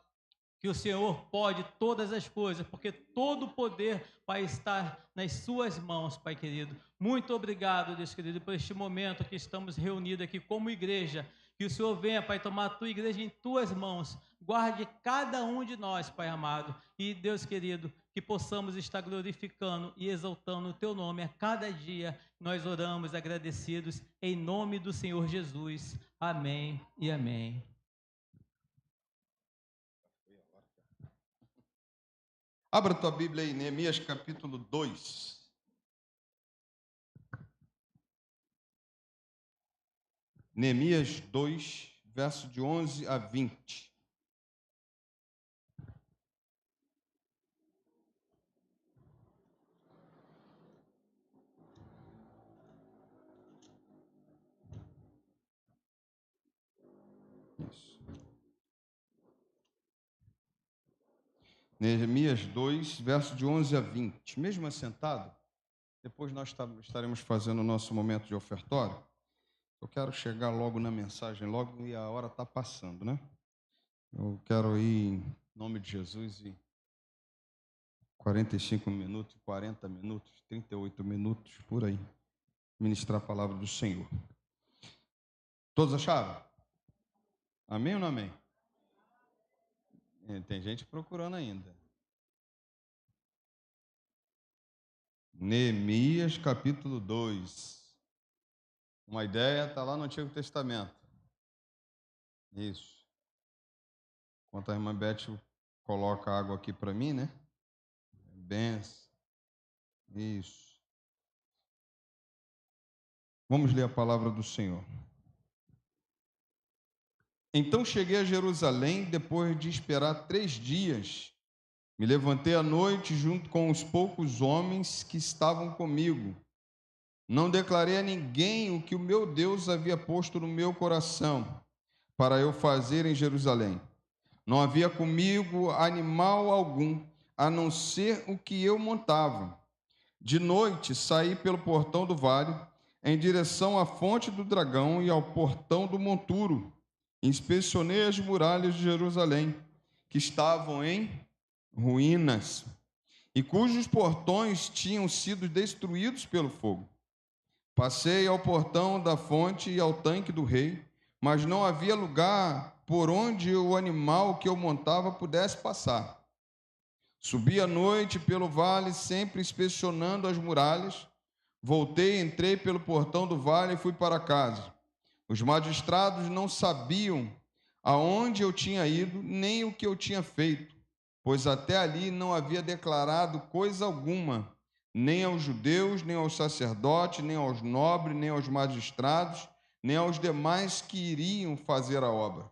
que o Senhor pode todas as coisas, porque todo o poder vai estar nas suas mãos, Pai querido. Muito obrigado, Deus querido, por este momento que estamos reunidos aqui como igreja. Que o Senhor venha, Pai, tomar a tua igreja em tuas mãos. Guarde cada um de nós, Pai amado. E, Deus querido, que possamos estar glorificando e exaltando o teu nome a cada dia. Nós oramos agradecidos em nome do Senhor Jesus. Amém e amém. Abra tua Bíblia aí, Neemias capítulo 2. Neemias 2, verso de 11 a 20. Isso. Neemias 2, verso de 11 a 20. Mesmo assentado, depois nós estaremos fazendo o nosso momento de ofertório. Eu quero chegar logo na mensagem, logo, e a hora está passando, né? Eu quero ir, em nome de Jesus, e 45 minutos, 40 minutos, 38 minutos, por aí, ministrar a palavra do Senhor. Todos acharam? Amém ou não amém? Tem gente procurando ainda. Neemias, capítulo 2. Uma ideia está lá no Antigo Testamento. Isso. Enquanto a irmã Beth coloca água aqui para mim, né? Benção. Isso. Vamos ler a palavra do Senhor. Então cheguei a Jerusalém, depois de esperar 3 dias. Me levantei à noite junto com os poucos homens que estavam comigo. Não declarei a ninguém o que o meu Deus havia posto no meu coração para eu fazer em Jerusalém. Não havia comigo animal algum, a não ser o que eu montava. De noite saí pelo portão do vale, em direção à fonte do dragão e ao portão do monturo. Inspecionei as muralhas de Jerusalém, que estavam em ruínas, e cujos portões tinham sido destruídos pelo fogo. Passei ao portão da fonte e ao tanque do rei, mas não havia lugar por onde o animal que eu montava pudesse passar. Subi à noite pelo vale, sempre inspecionando as muralhas. Voltei, entrei pelo portão do vale e fui para casa. Os magistrados não sabiam aonde eu tinha ido, nem o que eu tinha feito, pois até ali não havia declarado coisa alguma, nem aos judeus, nem aos sacerdotes, nem aos nobres, nem aos magistrados, nem aos demais que iriam fazer a obra.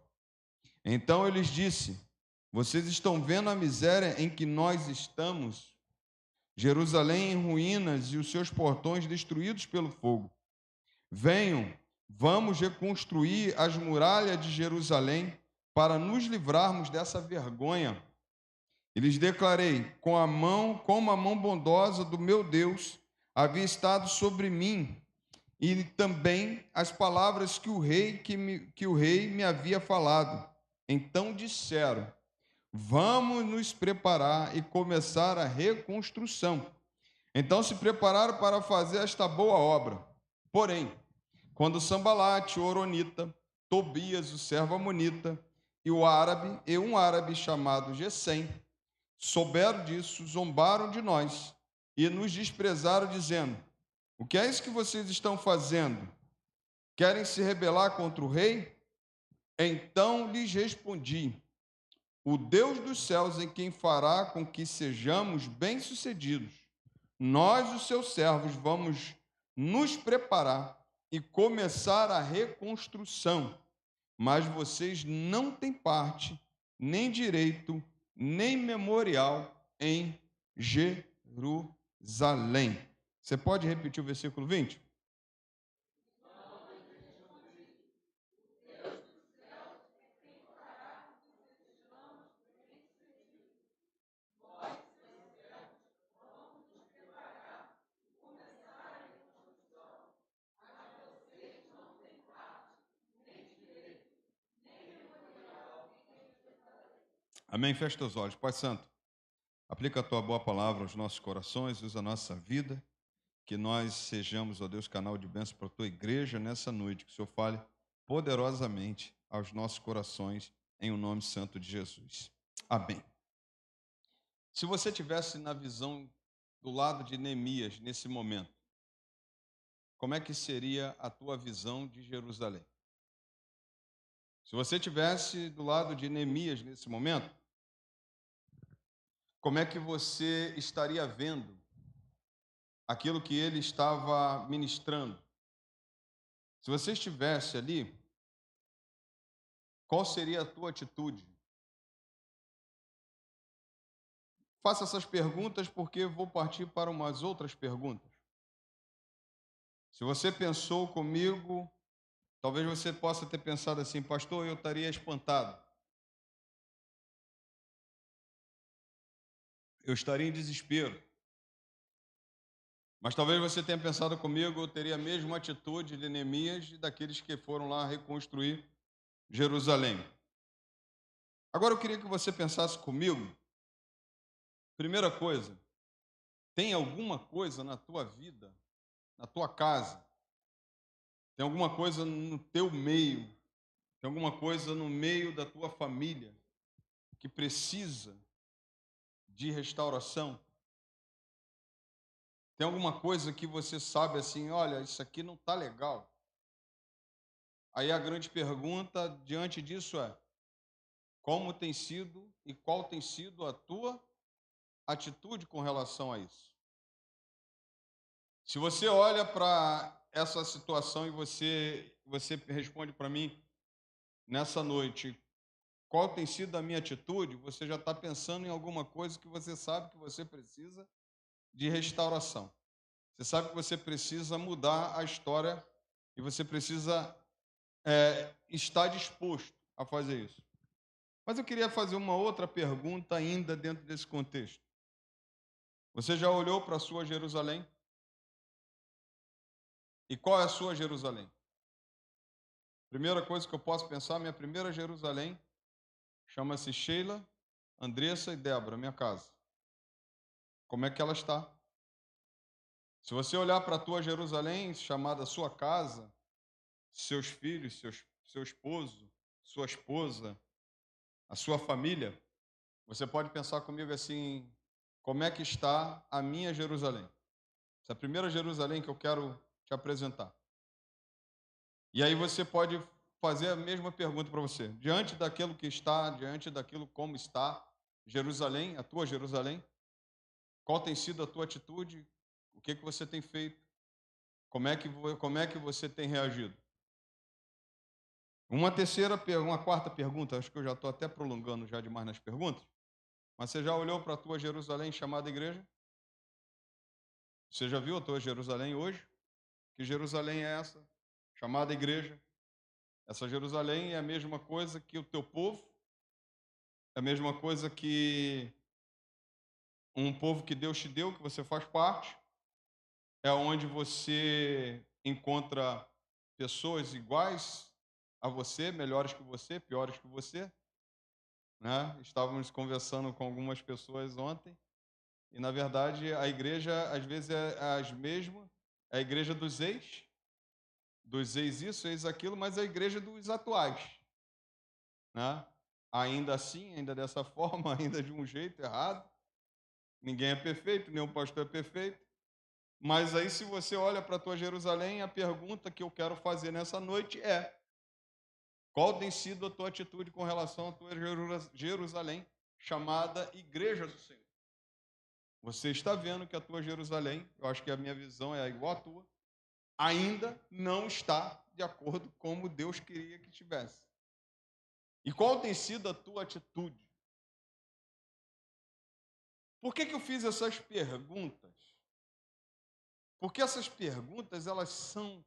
Então eu lhes disse: vocês estão vendo a miséria em que nós estamos? Jerusalém em ruínas e os seus portões destruídos pelo fogo. Venham, vamos reconstruir as muralhas de Jerusalém para nos livrarmos dessa vergonha. E lhes declarei: como a mão bondosa do meu Deus havia estado sobre mim, e também as palavras que o rei me havia falado. Então disseram: vamos nos preparar e começar a reconstrução. Então se prepararam para fazer esta boa obra. Porém, quando Sambalate, o horonita, Tobias, o servo amonita, e um árabe chamado Gesem, souberam disso, zombaram de nós e nos desprezaram, dizendo: o que é isso que vocês estão fazendo? Querem se rebelar contra o rei? Então lhes respondi: o Deus dos céus em quem fará com que sejamos bem-sucedidos. Nós, os seus servos, vamos nos preparar e começar a reconstrução. Mas vocês não têm parte, nem direito, nem memorial em Jerusalém. Você pode repetir o versículo 20? Amém? Fecha teus olhos. Pai Santo, aplica a tua boa palavra aos nossos corações, usa a nossa vida, que nós sejamos, ó Deus, canal de bênção para a tua igreja nessa noite, que o Senhor fale poderosamente aos nossos corações, em o nome santo de Jesus. Amém. Se você tivesse na visão do lado de Neemias nesse momento, como é que seria a tua visão de Jerusalém? Se você tivesse do lado de Neemias nesse momento, como é que você estaria vendo aquilo que ele estava ministrando? Se você estivesse ali, qual seria a tua atitude? Faça essas perguntas porque eu vou partir para umas outras perguntas. Se você pensou comigo, talvez você possa ter pensado assim: pastor, eu estaria espantado. Eu estaria em desespero. Mas talvez você tenha pensado comigo, eu teria a mesma atitude de Neemias e daqueles que foram lá reconstruir Jerusalém. Agora eu queria que você pensasse comigo, primeira coisa, tem alguma coisa na tua vida, na tua casa, tem alguma coisa no teu meio, tem alguma coisa no meio da tua família que precisa de restauração? Tem alguma coisa que você sabe assim, olha, isso aqui não está legal? Aí a grande pergunta diante disso é: como tem sido e qual tem sido a tua atitude com relação a isso? Se você olha para essa situação e você responde para mim nessa noite, qual tem sido a minha atitude, você já está pensando em alguma coisa que você sabe que você precisa de restauração. Você sabe que você precisa mudar a história e você precisa estar disposto a fazer isso. Mas eu queria fazer uma outra pergunta ainda dentro desse contexto. Você já olhou para a sua Jerusalém? E qual é a sua Jerusalém? Primeira coisa que eu posso pensar, minha primeira Jerusalém chama-se Sheila, Andressa e Débora, minha casa. Como é que ela está? Se você olhar para a tua Jerusalém, chamada sua casa, seus filhos, seu esposo, sua esposa, a sua família, você pode pensar comigo assim, como é que está a minha Jerusalém? Essa é a primeira Jerusalém que eu quero te apresentar. E aí você pode fazer a mesma pergunta para você. Diante daquilo que está, diante daquilo como está, Jerusalém, a tua Jerusalém, qual tem sido a tua atitude? O que você tem feito? Como é que você tem reagido? Uma quarta pergunta, acho que eu já estou até prolongando já demais nas perguntas, mas você já olhou para a tua Jerusalém chamada igreja? Você já viu a tua Jerusalém hoje? Que Jerusalém é essa? Chamada igreja. Essa Jerusalém é a mesma coisa que o teu povo, é a mesma coisa que um povo que Deus te deu, que você faz parte, é onde você encontra pessoas iguais a você, melhores que você, piores que você, né? Estávamos conversando com algumas pessoas ontem e, na verdade, a igreja às vezes é as mesmas, é a igreja dos ex isso, ex aquilo, mas é a igreja dos atuais, né? Ainda assim, ainda dessa forma, ainda de um jeito errado. Ninguém é perfeito, nenhum pastor é perfeito. Mas aí, se você olha para a tua Jerusalém, a pergunta que eu quero fazer nessa noite é: qual tem sido a tua atitude com relação à tua Jerusalém, chamada Igreja do Senhor? Você está vendo que a tua Jerusalém, eu acho que a minha visão é igual à tua, ainda não está de acordo com como Deus queria que tivesse. E qual tem sido a tua atitude? Por que eu fiz essas perguntas? Porque essas perguntas, elas são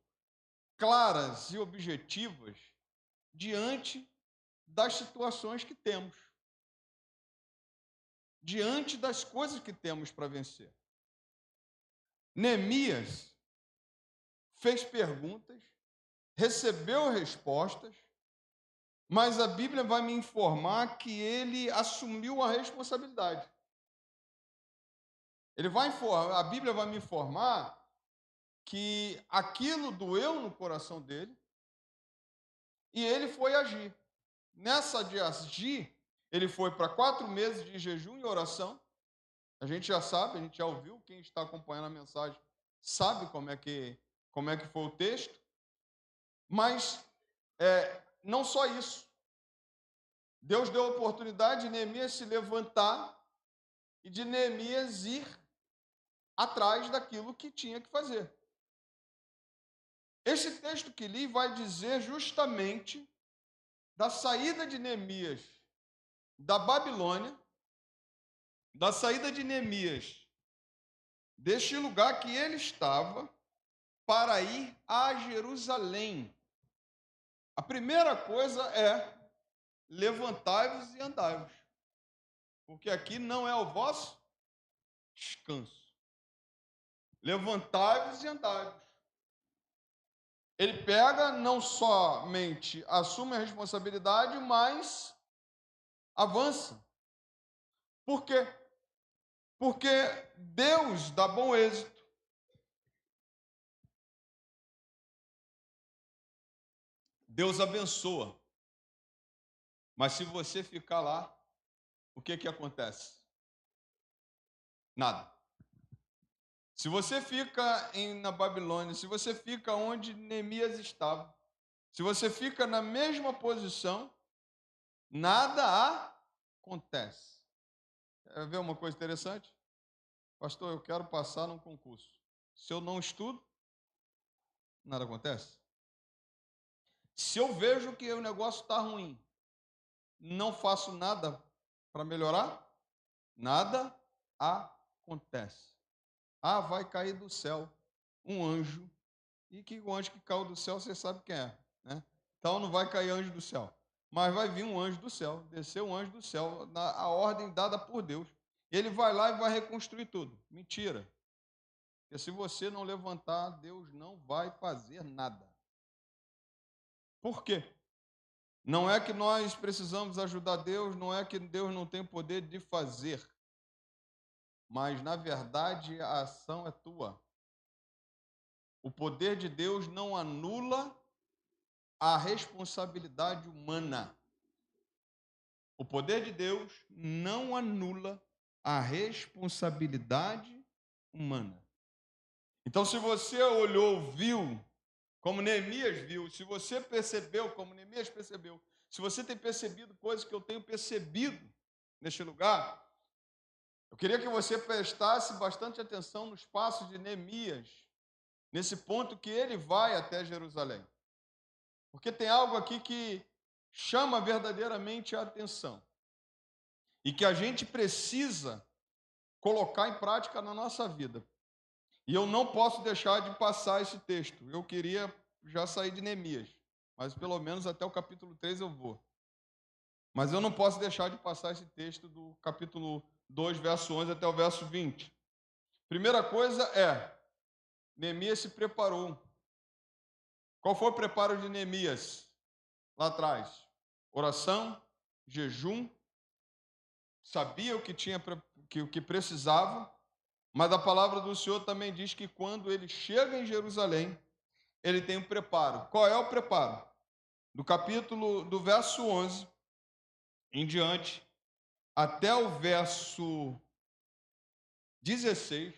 claras e objetivas diante das situações que temos, diante das coisas que temos para vencer. Neemias fez perguntas, recebeu respostas, mas a Bíblia vai me informar que ele assumiu a responsabilidade. A Bíblia vai me informar que aquilo doeu no coração dele e ele foi agir. Nessa de agir, ele foi para 4 meses de jejum e oração. A gente já sabe, a gente já ouviu, quem está acompanhando a mensagem sabe como é que foi o texto. Mas não só isso. Deus deu a oportunidade de Neemias se levantar e de Neemias ir atrás daquilo que tinha que fazer. Esse texto que li vai dizer justamente da saída de Neemias da Babilônia, da saída de Neemias deste lugar que ele estava para ir a Jerusalém. A primeira coisa é: levantai-vos e andai-vos, porque aqui não é o vosso descanso. levantai-vos e andai. Ele pega, não somente assume a responsabilidade, mas avança. Por quê? Porque Deus dá bom êxito. Deus abençoa. Mas se você ficar lá, o que acontece? Nada. Se você fica na Babilônia, se você fica onde Neemias estava, se você fica na mesma posição, nada acontece. Quer ver uma coisa interessante? Pastor, eu quero passar num concurso. Se eu não estudo, nada acontece. Se eu vejo que o negócio está ruim, não faço nada para melhorar, nada acontece. Vai cair do céu um anjo. E que o anjo que caiu do céu, você sabe quem é, né? Então não vai cair anjo do céu. Mas vai vir um anjo do céu, descer um anjo do céu, a ordem dada por Deus. Ele vai lá e vai reconstruir tudo. Mentira. Porque se você não levantar, Deus não vai fazer nada. Por quê? Não é que nós precisamos ajudar Deus, não é que Deus não tem poder de fazer. Mas, na verdade, a ação é tua. O poder de Deus não anula a responsabilidade humana. O poder de Deus não anula a responsabilidade humana. Então, se você olhou, viu, como Neemias viu, se você percebeu, como Neemias percebeu, se você tem percebido coisas que eu tenho percebido neste lugar, eu queria que você prestasse bastante atenção nos passos de Neemias, nesse ponto que ele vai até Jerusalém. Porque tem algo aqui que chama verdadeiramente a atenção e que a gente precisa colocar em prática na nossa vida. E eu não posso deixar de passar esse texto. Eu queria já sair de Neemias, mas pelo menos até o capítulo 3 eu vou. Mas eu não posso deixar de passar esse texto do capítulo 2, verso 11 até o verso 20. Primeira coisa é, Neemias se preparou. Qual foi o preparo de Neemias lá atrás? Oração, jejum, sabia o que tinha, o que precisava, mas a palavra do Senhor também diz que quando ele chega em Jerusalém, ele tem um preparo. Qual é o preparo? Do verso 11 em diante, até o verso 16,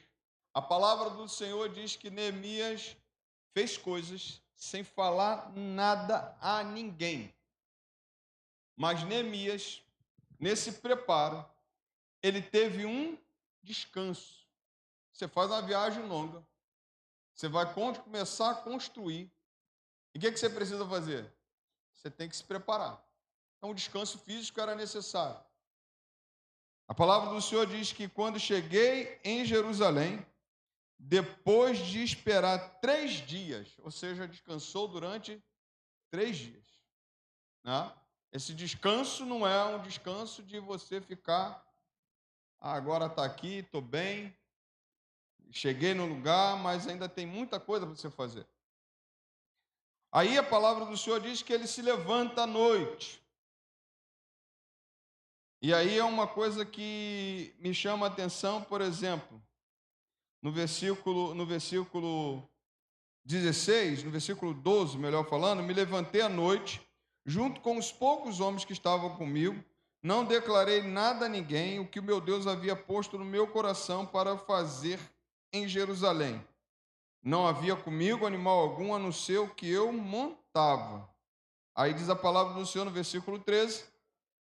a palavra do Senhor diz que Neemias fez coisas sem falar nada a ninguém. Mas Neemias, nesse preparo, ele teve um descanso. Você faz uma viagem longa, você vai começar a construir. E o que você precisa fazer? Você tem que se preparar. Então, o descanso físico era necessário. A palavra do Senhor diz que quando cheguei em Jerusalém, depois de esperar 3 dias, ou seja, descansou durante 3 dias. Né? Esse descanso não é um descanso de você ficar, agora está aqui, estou bem, cheguei no lugar, mas ainda tem muita coisa para você fazer. Aí a palavra do Senhor diz que ele se levanta à noite. E aí é uma coisa que me chama a atenção, por exemplo, no versículo 16, no versículo 12, melhor falando, me levantei à noite, junto com os poucos homens que estavam comigo, não declarei nada a ninguém, o que o meu Deus havia posto no meu coração para fazer em Jerusalém. Não havia comigo animal algum, a não ser o que eu montava. Aí diz a palavra do Senhor no versículo 13,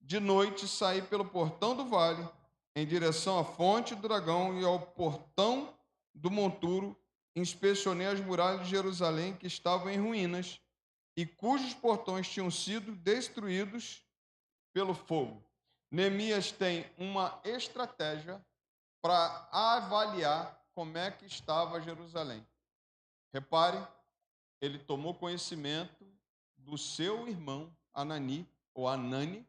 de noite saí pelo portão do vale, em direção à fonte do dragão e ao portão do monturo, inspecionei as muralhas de Jerusalém que estavam em ruínas e cujos portões tinham sido destruídos pelo fogo. Neemias tem uma estratégia para avaliar como é que estava Jerusalém. Repare, ele tomou conhecimento do seu irmão Anani, ou Anani,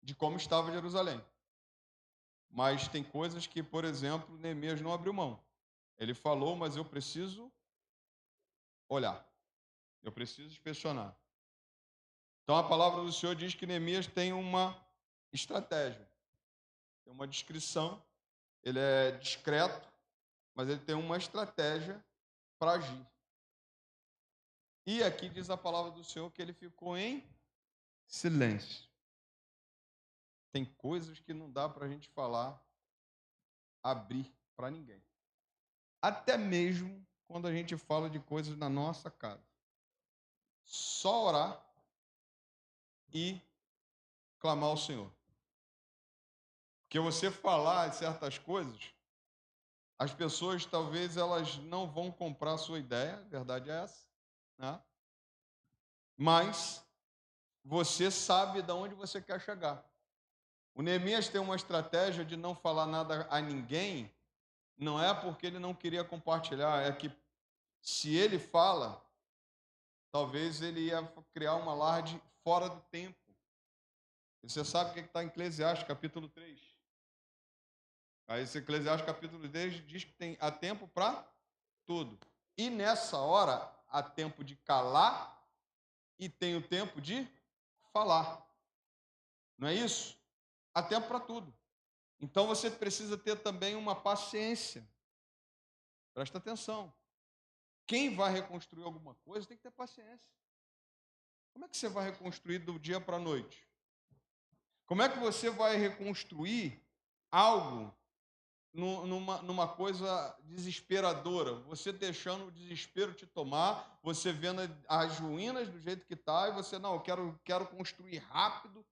de como estava Jerusalém. Mas tem coisas que, por exemplo, Neemias não abriu mão. Ele falou, mas eu preciso olhar. Eu preciso inspecionar. Então a palavra do Senhor diz que Neemias tem uma estratégia, tem uma descrição. Ele é discreto, mas ele tem uma estratégia para agir. E aqui diz a palavra do Senhor que ele ficou em silêncio. Tem coisas que não dá para a gente falar, abrir para ninguém. Até mesmo quando a gente fala de coisas na nossa casa. Só orar e clamar ao Senhor. Porque você falar de certas coisas, as pessoas talvez elas não vão comprar a sua ideia, a verdade é essa, né? Mas você sabe de onde você quer chegar. O Neemias tem uma estratégia de não falar nada a ninguém, não é porque ele não queria compartilhar, é que se ele fala, talvez ele ia criar uma alarde fora do tempo. E você sabe o que está em Eclesiastes, capítulo 3. Aí esse Eclesiastes, capítulo 3, diz que há tempo para tudo. E nessa hora, há tempo de calar e tem o tempo de falar. Não é isso? Há tempo para tudo. Então você precisa ter também uma paciência. Presta atenção. Quem vai reconstruir alguma coisa tem que ter paciência. Como é que você vai reconstruir do dia para a noite? Como é que você vai reconstruir algo numa coisa desesperadora? Você deixando o desespero te tomar, você vendo as ruínas do jeito que está, e você, não, eu quero construir rápido,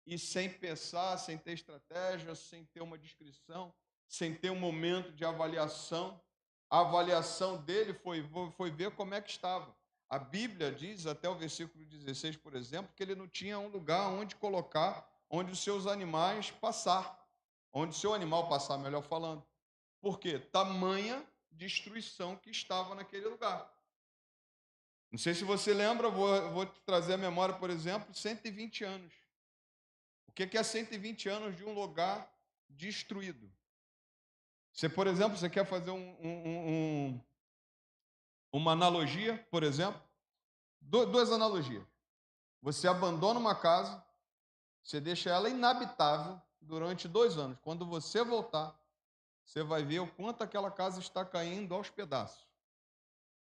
e sem pensar, sem ter estratégia, sem ter uma descrição, sem ter um momento de avaliação. A avaliação dele foi ver como é que estava. A Bíblia diz, até o versículo 16, por exemplo, que ele não tinha um lugar onde colocar, onde os seus animais passar, onde o seu animal passar, melhor falando. Por quê? Tamanha destruição que estava naquele lugar. Não sei se você lembra, vou te trazer a memória, por exemplo, 120 anos. O que é 120 anos de um lugar destruído? Você, por exemplo, você quer fazer uma analogia, por exemplo? Duas analogias. Você abandona uma casa, você deixa ela inabitável durante 2 anos. Quando você voltar, você vai ver o quanto aquela casa está caindo aos pedaços.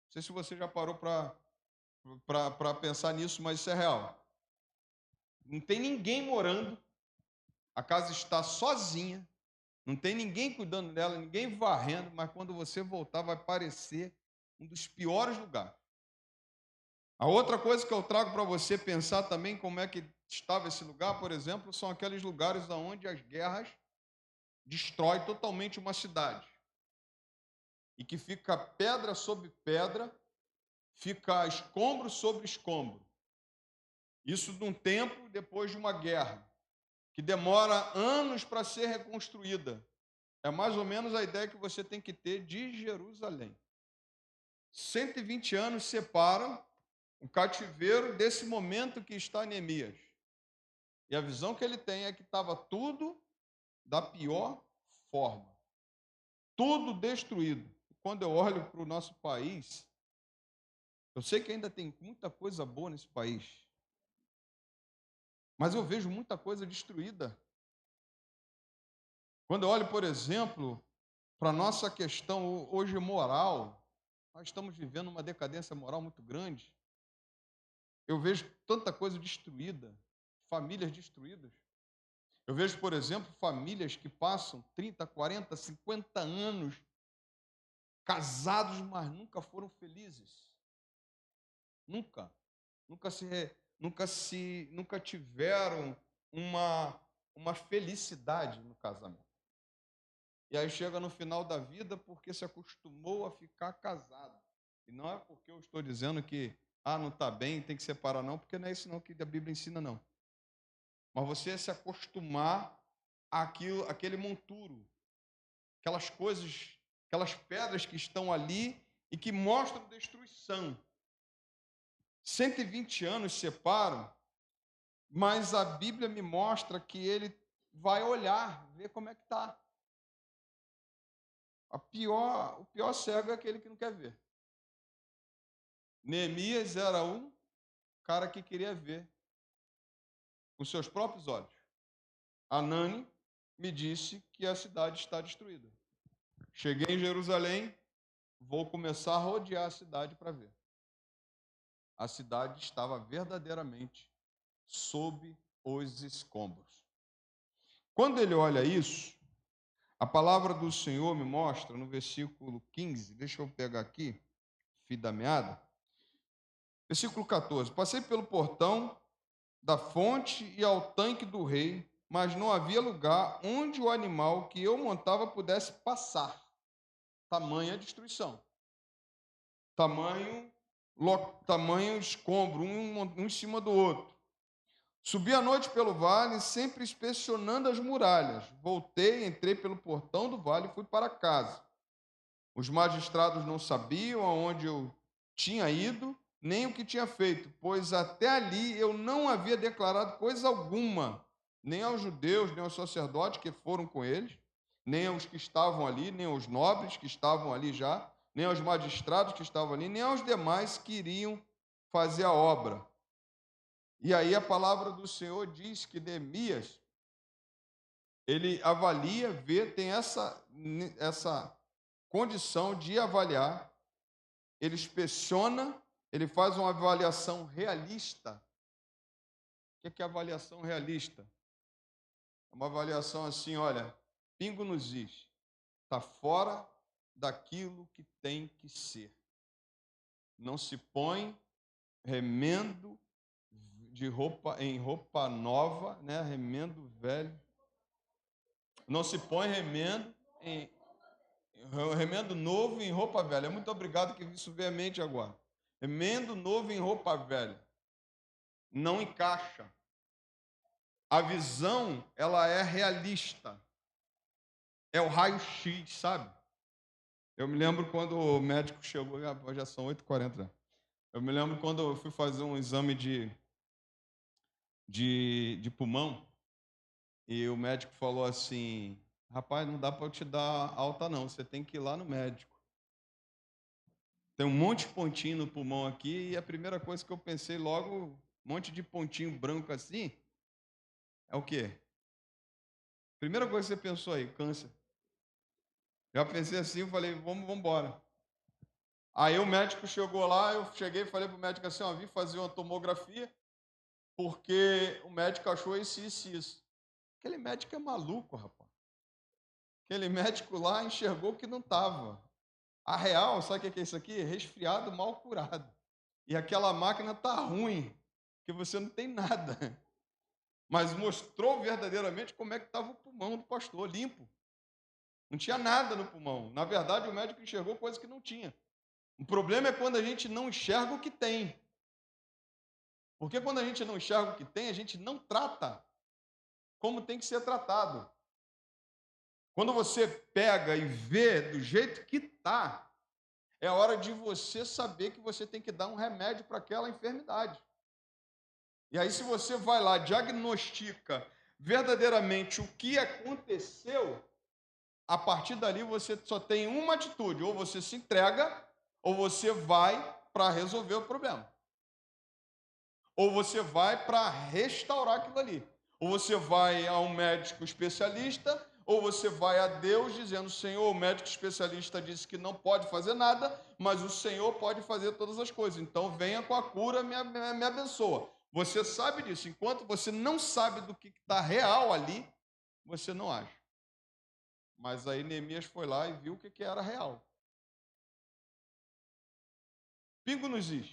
Não sei se você já parou para pensar nisso, mas isso é real. Não tem ninguém morando, a casa está sozinha, não tem ninguém cuidando dela, ninguém varrendo, mas quando você voltar vai parecer um dos piores lugares. A outra coisa que eu trago para você pensar também como é que estava esse lugar, por exemplo, são aqueles lugares onde as guerras destroem totalmente uma cidade. E que fica pedra sobre pedra, fica escombro sobre escombro. Isso num tempo depois de uma guerra, que demora anos para ser reconstruída. É mais ou menos a ideia que você tem que ter de Jerusalém. 120 anos separam o cativeiro desse momento que está Neemias. E a visão que ele tem é que estava tudo da pior forma. Tudo destruído. Quando eu olho para o nosso país, eu sei que ainda tem muita coisa boa nesse país, mas eu vejo muita coisa destruída. Quando eu olho, por exemplo, para a nossa questão hoje moral, nós estamos vivendo uma decadência moral muito grande. Eu vejo tanta coisa destruída, famílias destruídas. Eu vejo, por exemplo, famílias que passam 30, 40, 50 anos casados, mas nunca foram felizes. Nunca. Nunca tiveram uma felicidade no casamento. E aí chega no final da vida porque se acostumou a ficar casado. E não é porque eu estou dizendo que não está bem, tem que separar, não, porque não é isso não que a Bíblia ensina, não. Mas você se acostumar àquele monturo, aquelas coisas, aquelas pedras que estão ali e que mostram destruição. 120 anos separam, mas a Bíblia me mostra que ele vai olhar, ver como é que está. O pior cego é aquele que não quer ver. Neemias era um cara que queria ver com seus próprios olhos. Anani me disse que a cidade está destruída. Cheguei em Jerusalém, vou começar a rodear a cidade para ver. A cidade estava verdadeiramente sob os escombros. Quando ele olha isso, a palavra do Senhor me mostra no versículo 15, deixa eu pegar aqui, fio da meada. Versículo 14: Passei pelo portão da fonte e ao tanque do rei, mas não havia lugar onde o animal que eu montava pudesse passar. Tamanha destruição. Tamanho escombro, um em cima do outro. Subi à noite pelo vale, sempre inspecionando as muralhas. Voltei, entrei pelo portão do vale e fui para casa. Os magistrados não sabiam aonde eu tinha ido, nem o que tinha feito, pois até ali eu não havia declarado coisa alguma, nem aos judeus, nem aos sacerdotes que foram com eles, nem aos que estavam ali, nem aos nobres que estavam ali já, nem aos magistrados que estavam ali, nem aos demais que iriam fazer a obra. E aí a palavra do Senhor diz que Neemias, ele avalia, vê, tem essa condição de avaliar, ele inspeciona, ele faz uma avaliação realista. O que é avaliação realista? É uma avaliação assim, olha, pingo nos is, está fora daquilo que tem que ser. Não se põe remendo de roupa em roupa nova, né? Remendo velho. Não se põe remendo novo em roupa velha. Muito obrigado que isso veio à mente agora. Remendo novo em roupa velha. Não encaixa. A visão, ela é realista. É o raio-x, sabe? Eu me lembro quando o médico chegou, já são 8h40. Eu me lembro quando eu fui fazer um exame de pulmão, e o médico falou assim: rapaz, não dá para eu te dar alta não, você tem que ir lá no médico. Tem um monte de pontinho no pulmão aqui, e a primeira coisa que eu pensei logo, um monte de pontinho branco assim, é o quê? Primeira coisa que você pensou aí, câncer. Já pensei assim, eu falei, vamos embora. Aí o médico chegou lá, eu cheguei e falei pro médico assim, ó, vim fazer uma tomografia, porque o médico achou isso. Aquele médico é maluco, rapaz. Aquele médico lá enxergou que não estava. A real, sabe o que é isso aqui? Resfriado mal curado. E aquela máquina tá ruim, que você não tem nada. Mas mostrou verdadeiramente como é que estava o pulmão do pastor, limpo. Não tinha nada no pulmão. Na verdade, o médico enxergou coisa que não tinha. O problema é quando a gente não enxerga o que tem. Porque quando a gente não enxerga o que tem, a gente não trata como tem que ser tratado. Quando você pega e vê do jeito que está, é hora de você saber que você tem que dar um remédio para aquela enfermidade. E aí, se você vai lá, diagnostica verdadeiramente o que aconteceu, a partir dali você só tem uma atitude: ou você se entrega, ou você vai para resolver o problema. Ou você vai para restaurar aquilo ali. Ou você vai a um médico especialista, ou você vai a Deus dizendo: Senhor, o médico especialista disse que não pode fazer nada, mas o Senhor pode fazer todas as coisas. Então venha com a cura, me abençoa. Você sabe disso. Enquanto você não sabe do que está real ali, você não age. Mas aí Neemias foi lá e viu o que era real. Pingo nos is.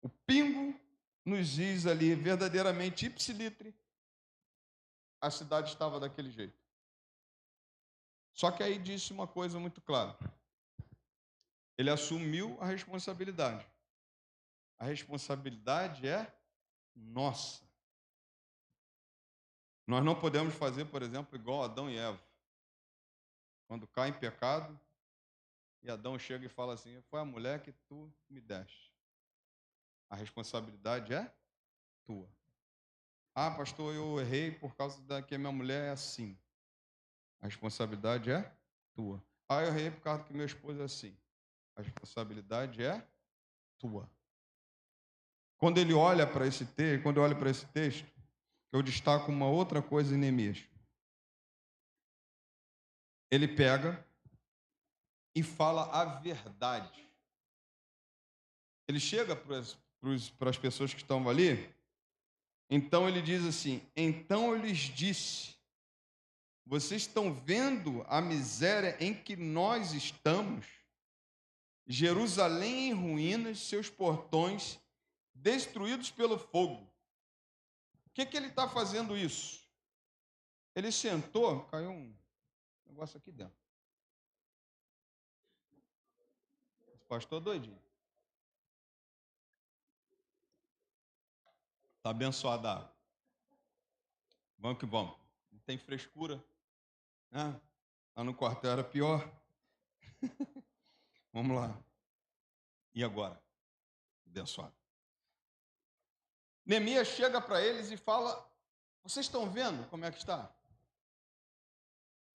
O pingo nos is ali, verdadeiramente ipsilitre, a cidade estava daquele jeito. Só que aí disse uma coisa muito clara. Ele assumiu a responsabilidade. A responsabilidade é nossa. Nós não podemos fazer, por exemplo, igual Adão e Eva. Quando cai em pecado, e Adão chega e fala assim: foi a mulher que tu me deste. A responsabilidade é tua. Ah, pastor, eu errei por causa da que a minha mulher é assim. A responsabilidade é tua. Ah, eu errei por causa que meu esposo é assim. A responsabilidade é tua. Quando ele olha para esse texto, quando eu olho para esse texto, eu destaco uma outra coisa em Neemias. Ele pega e fala a verdade. Ele chega para as pessoas que estão ali, então ele diz assim: então eu lhes disse, vocês estão vendo a miséria em que nós estamos? Jerusalém em ruínas, seus portões destruídos pelo fogo. O que ele está fazendo isso? Ele sentou, caiu um negócio aqui dentro. Esse pastor doidinho. Está abençoado a água. Vamos que vamos. Não tem frescura. Né? Lá no quartel era pior. Vamos lá. E agora? Abençoado. Neemias chega para eles e fala: vocês estão vendo como é que está?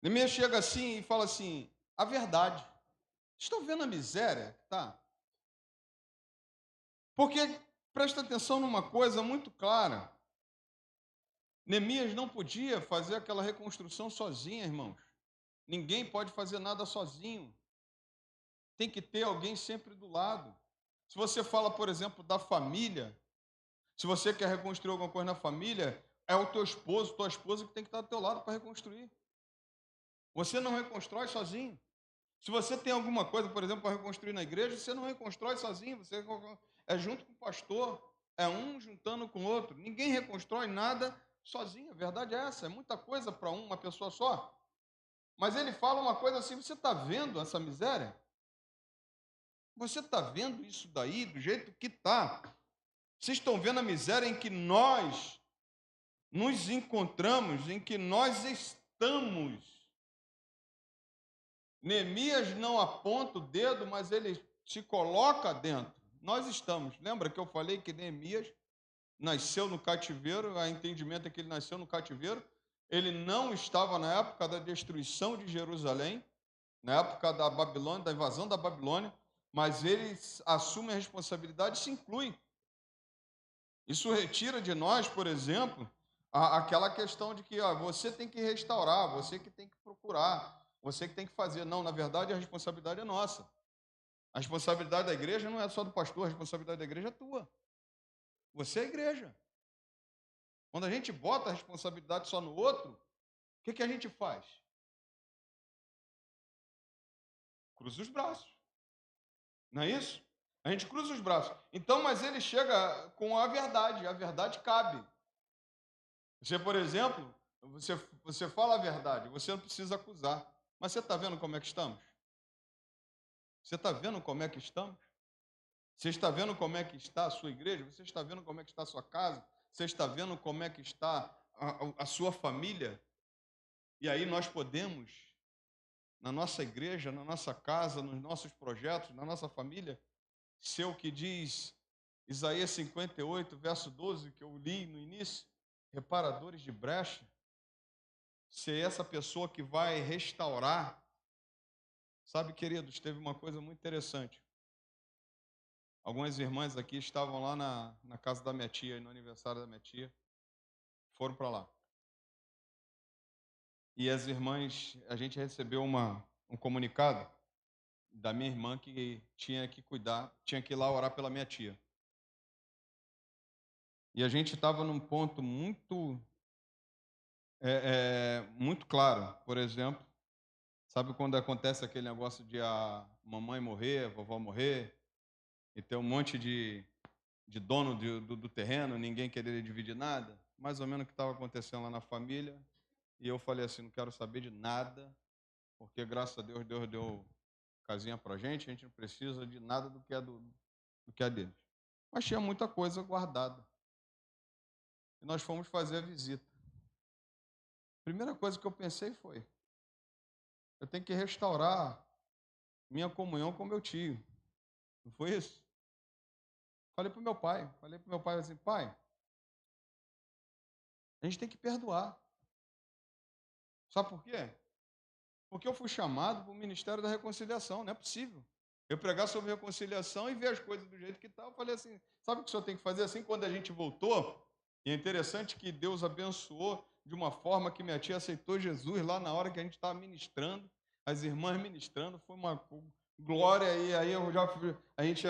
Neemias chega assim e fala assim: a verdade. Estão vendo a miséria que está? Porque presta atenção numa coisa muito clara. Neemias não podia fazer aquela reconstrução sozinho, irmãos. Ninguém pode fazer nada sozinho. Tem que ter alguém sempre do lado. Se você fala, por exemplo, da família, se você quer reconstruir alguma coisa na família, é o teu esposo, tua esposa que tem que estar do teu lado para reconstruir. Você não reconstrói sozinho. Se você tem alguma coisa, por exemplo, para reconstruir na igreja, você não reconstrói sozinho, você é junto com o pastor, é um juntando com o outro. Ninguém reconstrói nada sozinho, a verdade é essa, é muita coisa para uma pessoa só. Mas ele fala uma coisa assim: você está vendo essa miséria? Você está vendo isso daí, do jeito que está? Vocês estão vendo a miséria em que nós nos encontramos, em que nós estamos? Neemias não aponta o dedo, mas ele se coloca dentro. Nós estamos. Lembra que eu falei que Neemias nasceu no cativeiro? O entendimento é que ele nasceu no cativeiro. Ele não estava na época da destruição de Jerusalém, na época da Babilônia, da invasão da Babilônia, mas ele assume a responsabilidade e se inclui. Isso retira de nós, por exemplo, aquela questão de que você tem que restaurar, você que tem que procurar, você que tem que fazer. Não, na verdade, a responsabilidade é nossa. A responsabilidade da igreja não é só do pastor, a responsabilidade da igreja é tua. Você é a igreja. Quando a gente bota a responsabilidade só no outro, o que a gente faz? Cruza os braços. Não é isso? A gente cruza os braços. Então, mas ele chega com a verdade cabe. Você, por exemplo, você fala a verdade, você não precisa acusar. Mas você está vendo como é que estamos? Você está vendo como é que estamos? Você está vendo como é que está a sua igreja? Você está vendo como é que está a sua casa? Você está vendo como é que está a sua família? E aí nós podemos, na nossa igreja, na nossa casa, nos nossos projetos, na nossa família, ser o que diz Isaías 58, verso 12, que eu li no início, reparadores de brecha, ser essa pessoa que vai restaurar. Sabe, queridos, teve uma coisa muito interessante. Algumas irmãs aqui estavam lá na casa da minha tia, no aniversário da minha tia, foram para lá. E as irmãs, a gente recebeu um comunicado da minha irmã que tinha que cuidar, tinha que ir lá orar pela minha tia. E a gente estava num ponto muito claro. Por exemplo, sabe quando acontece aquele negócio de a mamãe morrer, a vovó morrer, e ter um monte de dono do terreno, ninguém querer dividir nada? Mais ou menos o que estava acontecendo lá na família. E eu falei assim: não quero saber de nada, porque graças a Deus, Deus deu casinha para a gente não precisa de nada do que é deles. Mas tinha muita coisa guardada. E nós fomos fazer a visita. A primeira coisa que eu pensei foi: eu tenho que restaurar minha comunhão com meu tio. Não foi isso? Falei para o meu pai assim: pai, a gente tem que perdoar. Sabe por quê? Porque eu fui chamado para o Ministério da Reconciliação, não é possível. Eu pregar sobre reconciliação e ver as coisas do jeito que está. Eu falei assim, sabe o que o senhor tem que fazer? Assim, quando a gente voltou, e é interessante que Deus abençoou de uma forma que minha tia aceitou Jesus lá na hora que a gente estava ministrando, as irmãs ministrando, foi uma glória, e aí a gente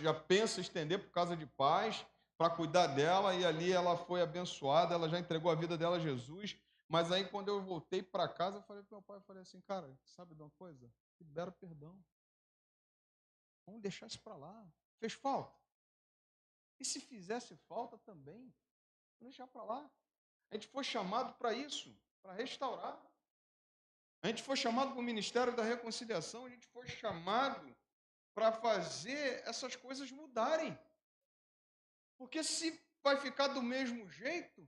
já pensa em estender por causa de paz, para cuidar dela, e ali ela foi abençoada, ela já entregou a vida dela a Jesus. Mas aí, quando eu voltei para casa, eu falei para meu pai, eu falei assim, cara, sabe de uma coisa? Libera perdão. Vamos deixar isso para lá. Fez falta? E se fizesse falta também, vamos deixar para lá. A gente foi chamado para isso, para restaurar. A gente foi chamado para o Ministério da Reconciliação, a gente foi chamado para fazer essas coisas mudarem. Porque se vai ficar do mesmo jeito,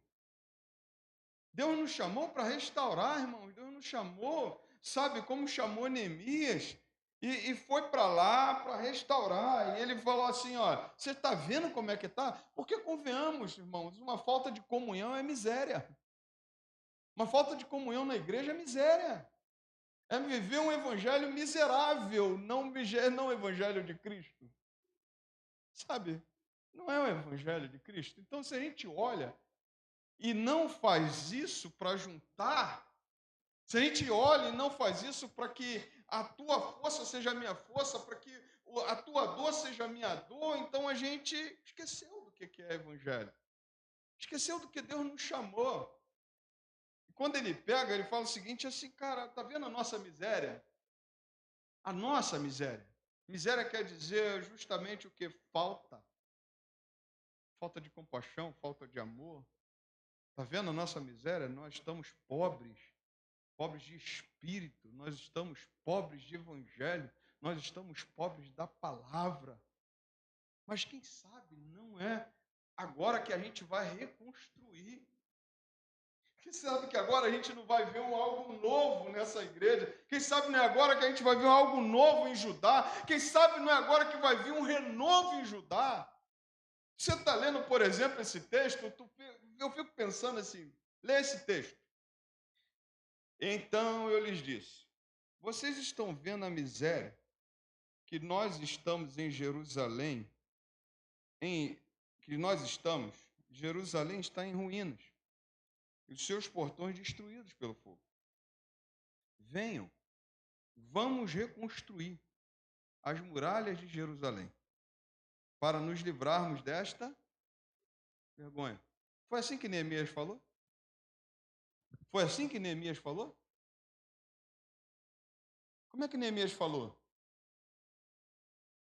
Deus nos chamou para restaurar, irmãos. Deus nos chamou, sabe, como chamou Neemias, e foi para lá para restaurar. E ele falou assim, ó, você está vendo como é que está? Porque convenhamos, irmãos, uma falta de comunhão é miséria. Uma falta de comunhão na igreja é miséria. É viver um evangelho miserável, não o evangelho de Cristo. Sabe, não é o evangelho de Cristo. Então, se a gente olha e não faz isso para juntar, se a gente olha e não faz isso para que a tua força seja a minha força, para que a tua dor seja a minha dor, então a gente esqueceu do que é evangelho. Esqueceu do que Deus nos chamou. E quando ele pega, ele fala o seguinte, assim, cara, tá vendo a nossa miséria? A nossa miséria. Miséria quer dizer justamente o que falta. Falta de compaixão, falta de amor. Está vendo a nossa miséria? Nós estamos pobres, pobres de espírito, nós estamos pobres de evangelho, nós estamos pobres da palavra. Mas quem sabe não é agora que a gente vai reconstruir. Quem sabe que agora a gente não vai ver algo novo nessa igreja? Quem sabe não é agora que a gente vai ver algo novo em Judá? Quem sabe não é agora que vai vir um renovo em Judá? Você está lendo, por exemplo, esse texto, eu fico pensando assim, lê esse texto. Então eu lhes disse, vocês estão vendo a miséria que nós estamos em Jerusalém, Jerusalém está em ruínas, e os seus portões destruídos pelo fogo. Venham, vamos reconstruir as muralhas de Jerusalém, para nos livrarmos desta vergonha. Foi assim que Neemias falou? Foi assim que Neemias falou? Como é que Neemias falou?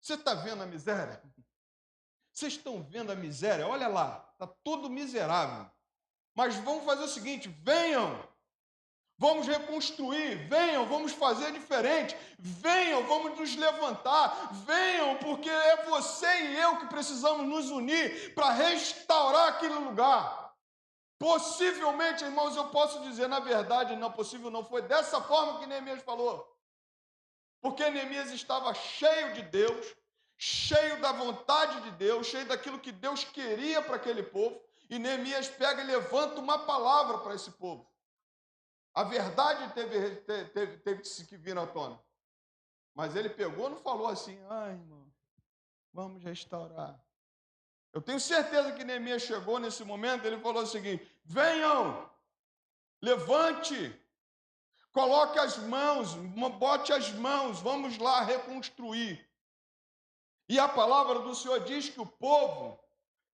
Você está vendo a miséria? Vocês estão vendo a miséria? Olha lá, está tudo miserável. Mas vamos fazer o seguinte, venham, vamos reconstruir, venham, vamos fazer diferente, venham, vamos nos levantar, venham, porque é você e eu que precisamos nos unir para restaurar aquele lugar. Possivelmente, irmãos, eu posso dizer, na verdade, não, possível não foi dessa forma que Neemias falou. Porque Neemias estava cheio de Deus, cheio da vontade de Deus, cheio daquilo que Deus queria para aquele povo, e Neemias pega e levanta uma palavra para esse povo. A verdade teve que vir à tona. Mas ele pegou e não falou assim, ai, irmão, vamos restaurar. Eu tenho certeza que Neemias chegou nesse momento, ele falou o seguinte, venham, levante, coloque as mãos, bote as mãos, vamos lá reconstruir. E a palavra do Senhor diz que o povo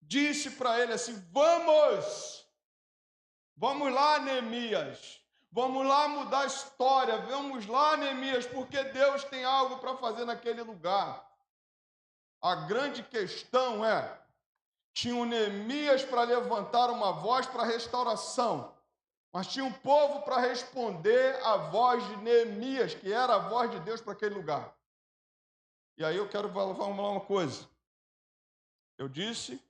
disse para ele assim, vamos lá, Neemias, vamos lá mudar a história, vamos lá, Neemias, porque Deus tem algo para fazer naquele lugar. A grande questão é, tinha um Neemias para levantar uma voz para a restauração, mas tinha um povo para responder à voz de Neemias, que era a voz de Deus para aquele lugar. E aí eu quero falar uma coisa. Eu disse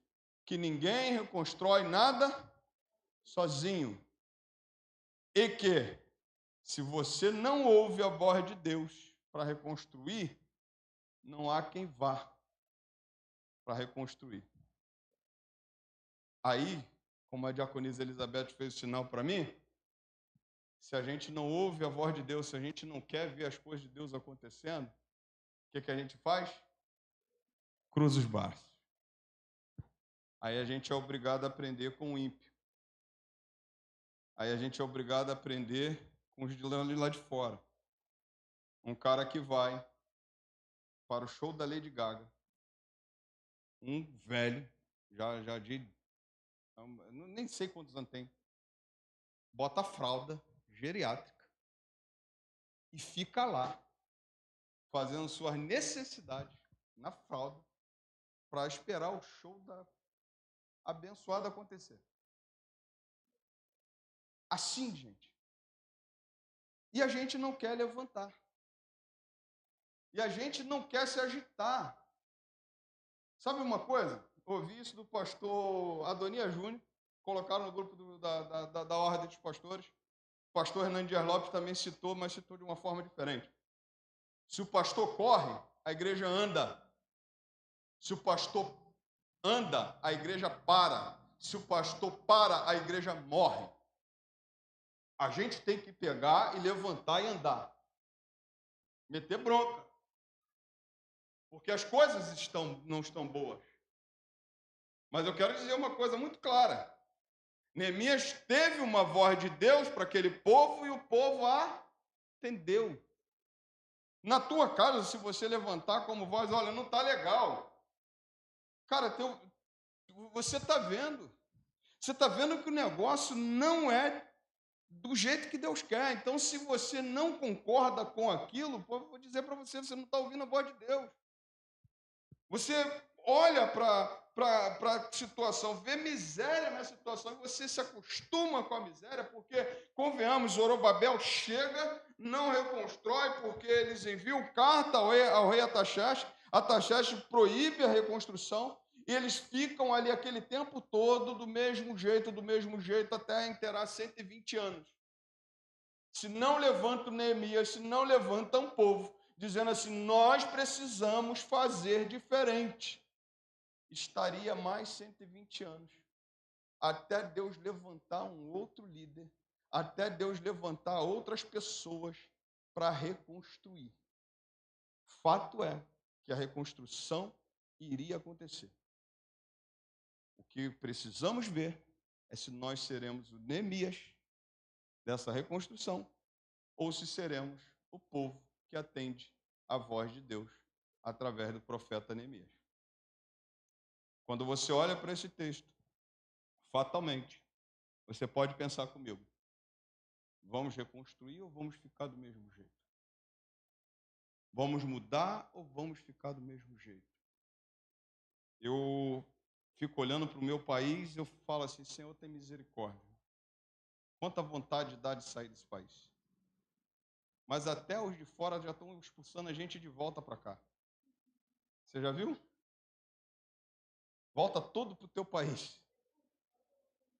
que ninguém reconstrói nada sozinho. E que, se você não ouve a voz de Deus para reconstruir, não há quem vá para reconstruir. Aí, como a diaconisa Elizabeth fez o sinal para mim, se a gente não ouve a voz de Deus, se a gente não quer ver as coisas de Deus acontecendo, o que a gente faz? Cruza os braços. Aí a gente é obrigado a aprender com o ímpio. Aí a gente é obrigado a aprender com os de lá de fora. Um cara que vai para o show da Lady Gaga, um velho, já de, nem sei quantos anos tem, bota a fralda geriátrica e fica lá, fazendo suas necessidades na fralda, para esperar o show da abençoada acontecer. Assim, gente. E a gente não quer levantar. E a gente não quer se agitar. Sabe uma coisa? Ouvi isso do pastor Adonias Júnior, colocaram no grupo da Ordem dos Pastores. O pastor Hernando Dias Lopes também citou, mas citou de uma forma diferente. Se o pastor corre, a igreja anda. Se o pastor anda, a igreja para. Se o pastor para, a igreja morre. A gente tem que pegar e levantar e andar. Meter bronca. Porque as coisas não estão boas. Mas eu quero dizer uma coisa muito clara. Neemias teve uma voz de Deus para aquele povo e o povo atendeu. Na tua casa, se você levantar como voz, olha, não está legal. Cara, você está vendo. Você está vendo que o negócio não é do jeito que Deus quer. Então, se você não concorda com aquilo, eu vou dizer para você, você não está ouvindo a voz de Deus. Você olha para a situação, vê miséria na situação e você se acostuma com a miséria, porque, convenhamos, Zorobabel chega, não reconstrói, porque eles enviam carta ao rei Ataxerxes proíbe a reconstrução, e eles ficam ali aquele tempo todo do mesmo jeito, até inteirar 120 anos. Se não levanta Neemias, se não levanta um povo, dizendo assim, nós precisamos fazer diferente. Estaria mais 120 anos, até Deus levantar um outro líder, até Deus levantar outras pessoas para reconstruir. Fato é que a reconstrução iria acontecer. O que precisamos ver é se nós seremos o Neemias dessa reconstrução ou se seremos o povo que atende a voz de Deus através do profeta Neemias. Quando você olha para esse texto, fatalmente, você pode pensar comigo, vamos reconstruir ou vamos ficar do mesmo jeito? Vamos mudar ou vamos ficar do mesmo jeito? Eu fico olhando para o meu país e eu falo assim, Senhor, tem misericórdia. Quanta vontade dá de sair desse país. Mas até os de fora já estão expulsando a gente de volta para cá. Você já viu? Volta todo para o teu país.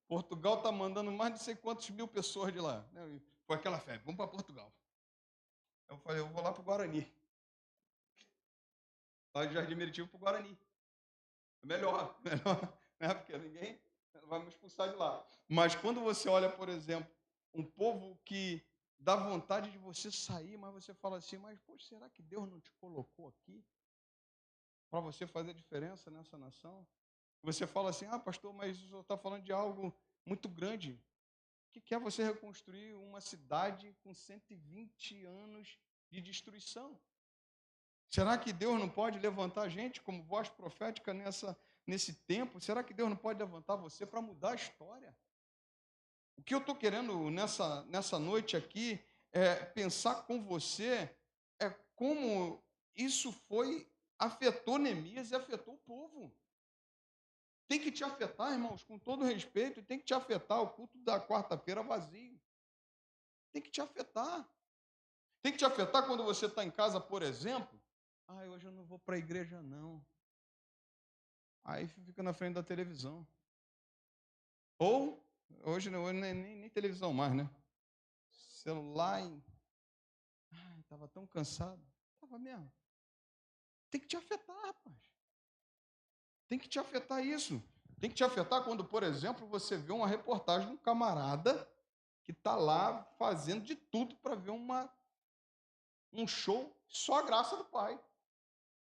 Portugal está mandando mais de não sei quantos mil pessoas de lá. Foi aquela febre, vamos para Portugal. Eu falei, eu vou lá para o Guarani. Lá de Jardim Meritivo para o Guarani. Melhor, né? Porque ninguém vai me expulsar de lá. Mas quando você olha, por exemplo, um povo que dá vontade de você sair, mas você fala assim, mas poxa, será que Deus não te colocou aqui para você fazer diferença nessa nação? Você fala assim, pastor, mas o senhor está falando de algo muito grande. O que é você reconstruir uma cidade com 120 anos de destruição? Será que Deus não pode levantar a gente como voz profética nesse tempo? Será que Deus não pode levantar você para mudar a história? O que eu estou querendo nessa noite aqui é pensar com você como isso afetou Neemias e afetou o povo. Tem que te afetar, irmãos, com todo respeito, tem que te afetar o culto da quarta-feira vazio. Tem que te afetar. Tem que te afetar quando você está em casa, por exemplo. Hoje eu não vou para a igreja, não. Aí fica na frente da televisão. Ou, hoje nem televisão mais, né? Celular. Estava tão cansado. Estava mesmo. Tem que te afetar, rapaz. Tem que te afetar isso. Tem que te afetar quando, por exemplo, você vê uma reportagem de um camarada que está lá fazendo de tudo para ver um show só a graça do Pai.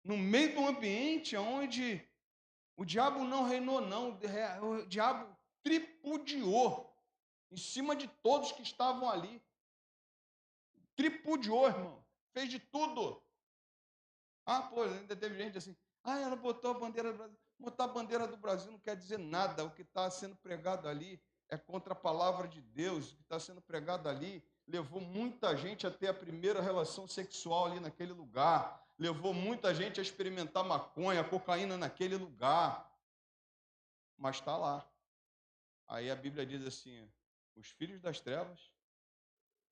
No meio de um ambiente onde o diabo não reinou, não. O diabo tripudiou em cima de todos que estavam ali. Tripudiou, irmão. Fez de tudo. Ah, pô, ainda teve gente assim. Ah, ela botou a bandeira do Brasil. Botar a bandeira do Brasil não quer dizer nada. O que está sendo pregado ali é contra a palavra de Deus. O que está sendo pregado ali levou muita gente a ter a primeira relação sexual ali naquele lugar. Levou muita gente a experimentar maconha, cocaína naquele lugar. Mas está lá. Aí a Bíblia diz assim: os filhos das trevas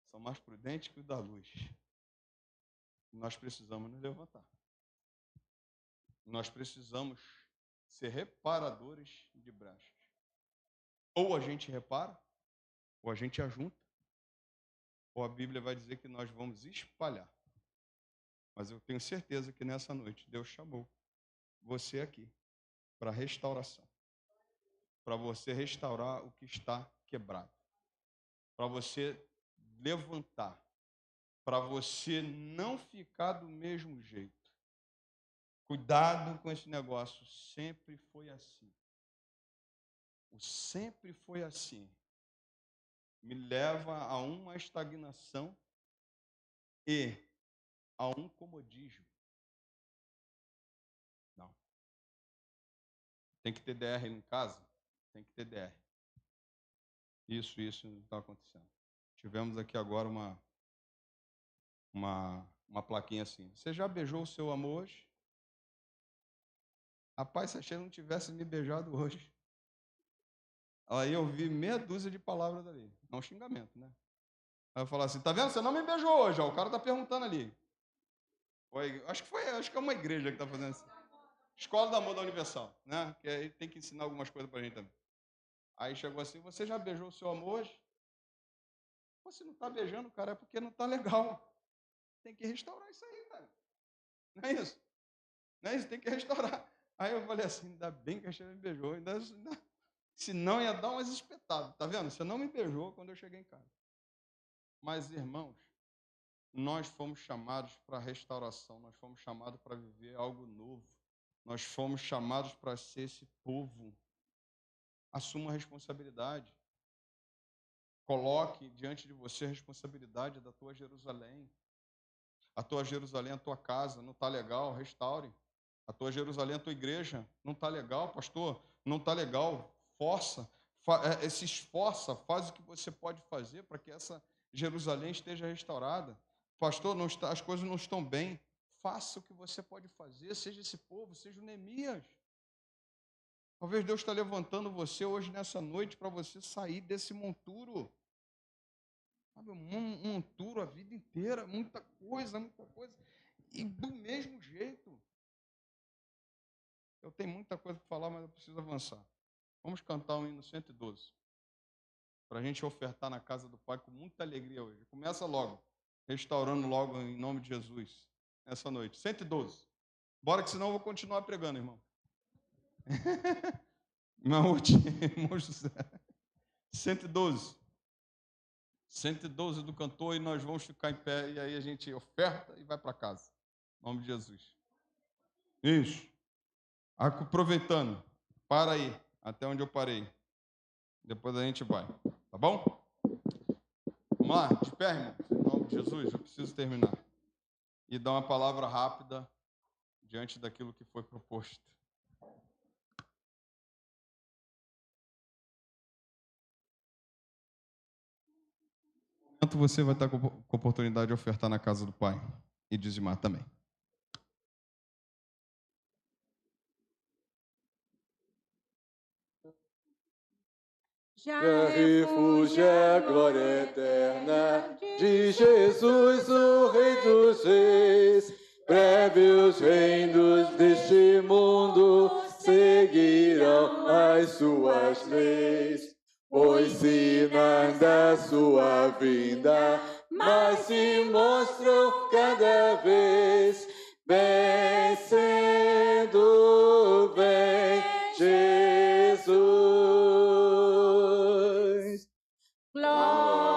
são mais prudentes que os da luz. Nós precisamos nos levantar. Nós precisamos ser reparadores de brechas. Ou a gente repara, ou a gente ajunta, ou a Bíblia vai dizer que nós vamos espalhar. Mas eu tenho certeza que nessa noite Deus chamou você aqui para restauração. Para você restaurar o que está quebrado. Para você levantar. Para você não ficar do mesmo jeito. Cuidado com esse negócio, sempre foi assim. O sempre foi assim. Me leva a uma estagnação e a um comodismo. Não. Tem que ter DR em casa? Tem que ter DR. Isso não está acontecendo. Tivemos aqui agora uma plaquinha assim. Você já beijou o seu amor hoje? Rapaz, se a Sheila não tivesse me beijado hoje, aí eu vi meia dúzia de palavras ali. Não xingamento, né? Aí eu falar assim, tá vendo? Você não me beijou hoje, ó. O cara tá perguntando ali. Acho que é uma igreja que está fazendo isso. Escola do Amor da Universal, né? Que aí tem que ensinar algumas coisas pra gente também. Aí chegou assim, você já beijou o seu amor hoje? Você não está beijando, cara, é porque não está legal. Tem que restaurar isso aí, cara. Não é isso? Não é isso? Tem que restaurar. Aí eu falei assim, ainda bem que a Sheila me beijou. Senão ia dar umas espetadas. Tá vendo? Você não me beijou quando eu cheguei em casa. Mas, irmãos, nós fomos chamados para restauração. Nós fomos chamados para viver algo novo. Nós fomos chamados para ser esse povo. Assuma a responsabilidade. Coloque diante de você a responsabilidade da tua Jerusalém. A tua Jerusalém, a tua casa, não está legal, restaure. A tua Jerusalém, a tua igreja, não está legal, pastor, não está legal, força, se esforça, faz o que você pode fazer para que essa Jerusalém esteja restaurada. Pastor, as coisas não estão bem, faça o que você pode fazer, seja esse povo, seja o Neemias. Talvez Deus está levantando você hoje, nessa noite, para você sair desse monturo. Sabe, um monturo a vida inteira, muita coisa, e do mesmo jeito. Eu tenho muita coisa para falar, mas eu preciso avançar. Vamos cantar o hino 112. Para a gente ofertar na casa do Pai com muita alegria hoje. Começa logo, restaurando logo em nome de Jesus, essa noite. 112. Bora que senão eu vou continuar pregando, irmão. Irmão José. 112. 112 do cantor e nós vamos ficar em pé e aí a gente oferta e vai para casa. Em nome de Jesus. Isso. Aproveitando. Para aí, até onde eu parei. Depois a gente vai. Tá bom? Vamos lá, de pé, irmão. Em nome de Jesus, eu preciso terminar. E dar uma palavra rápida diante daquilo que foi proposto. Você vai estar com a oportunidade de ofertar na casa do Pai e dizimar também. Já refugia a glória eterna de Jesus, o Rei dos Reis. Breve os reinos deste mundo seguirão as suas leis. Pois sinais da sua vinda, mas se mostram cada vez. Vencendo, vem Jesus. Glória.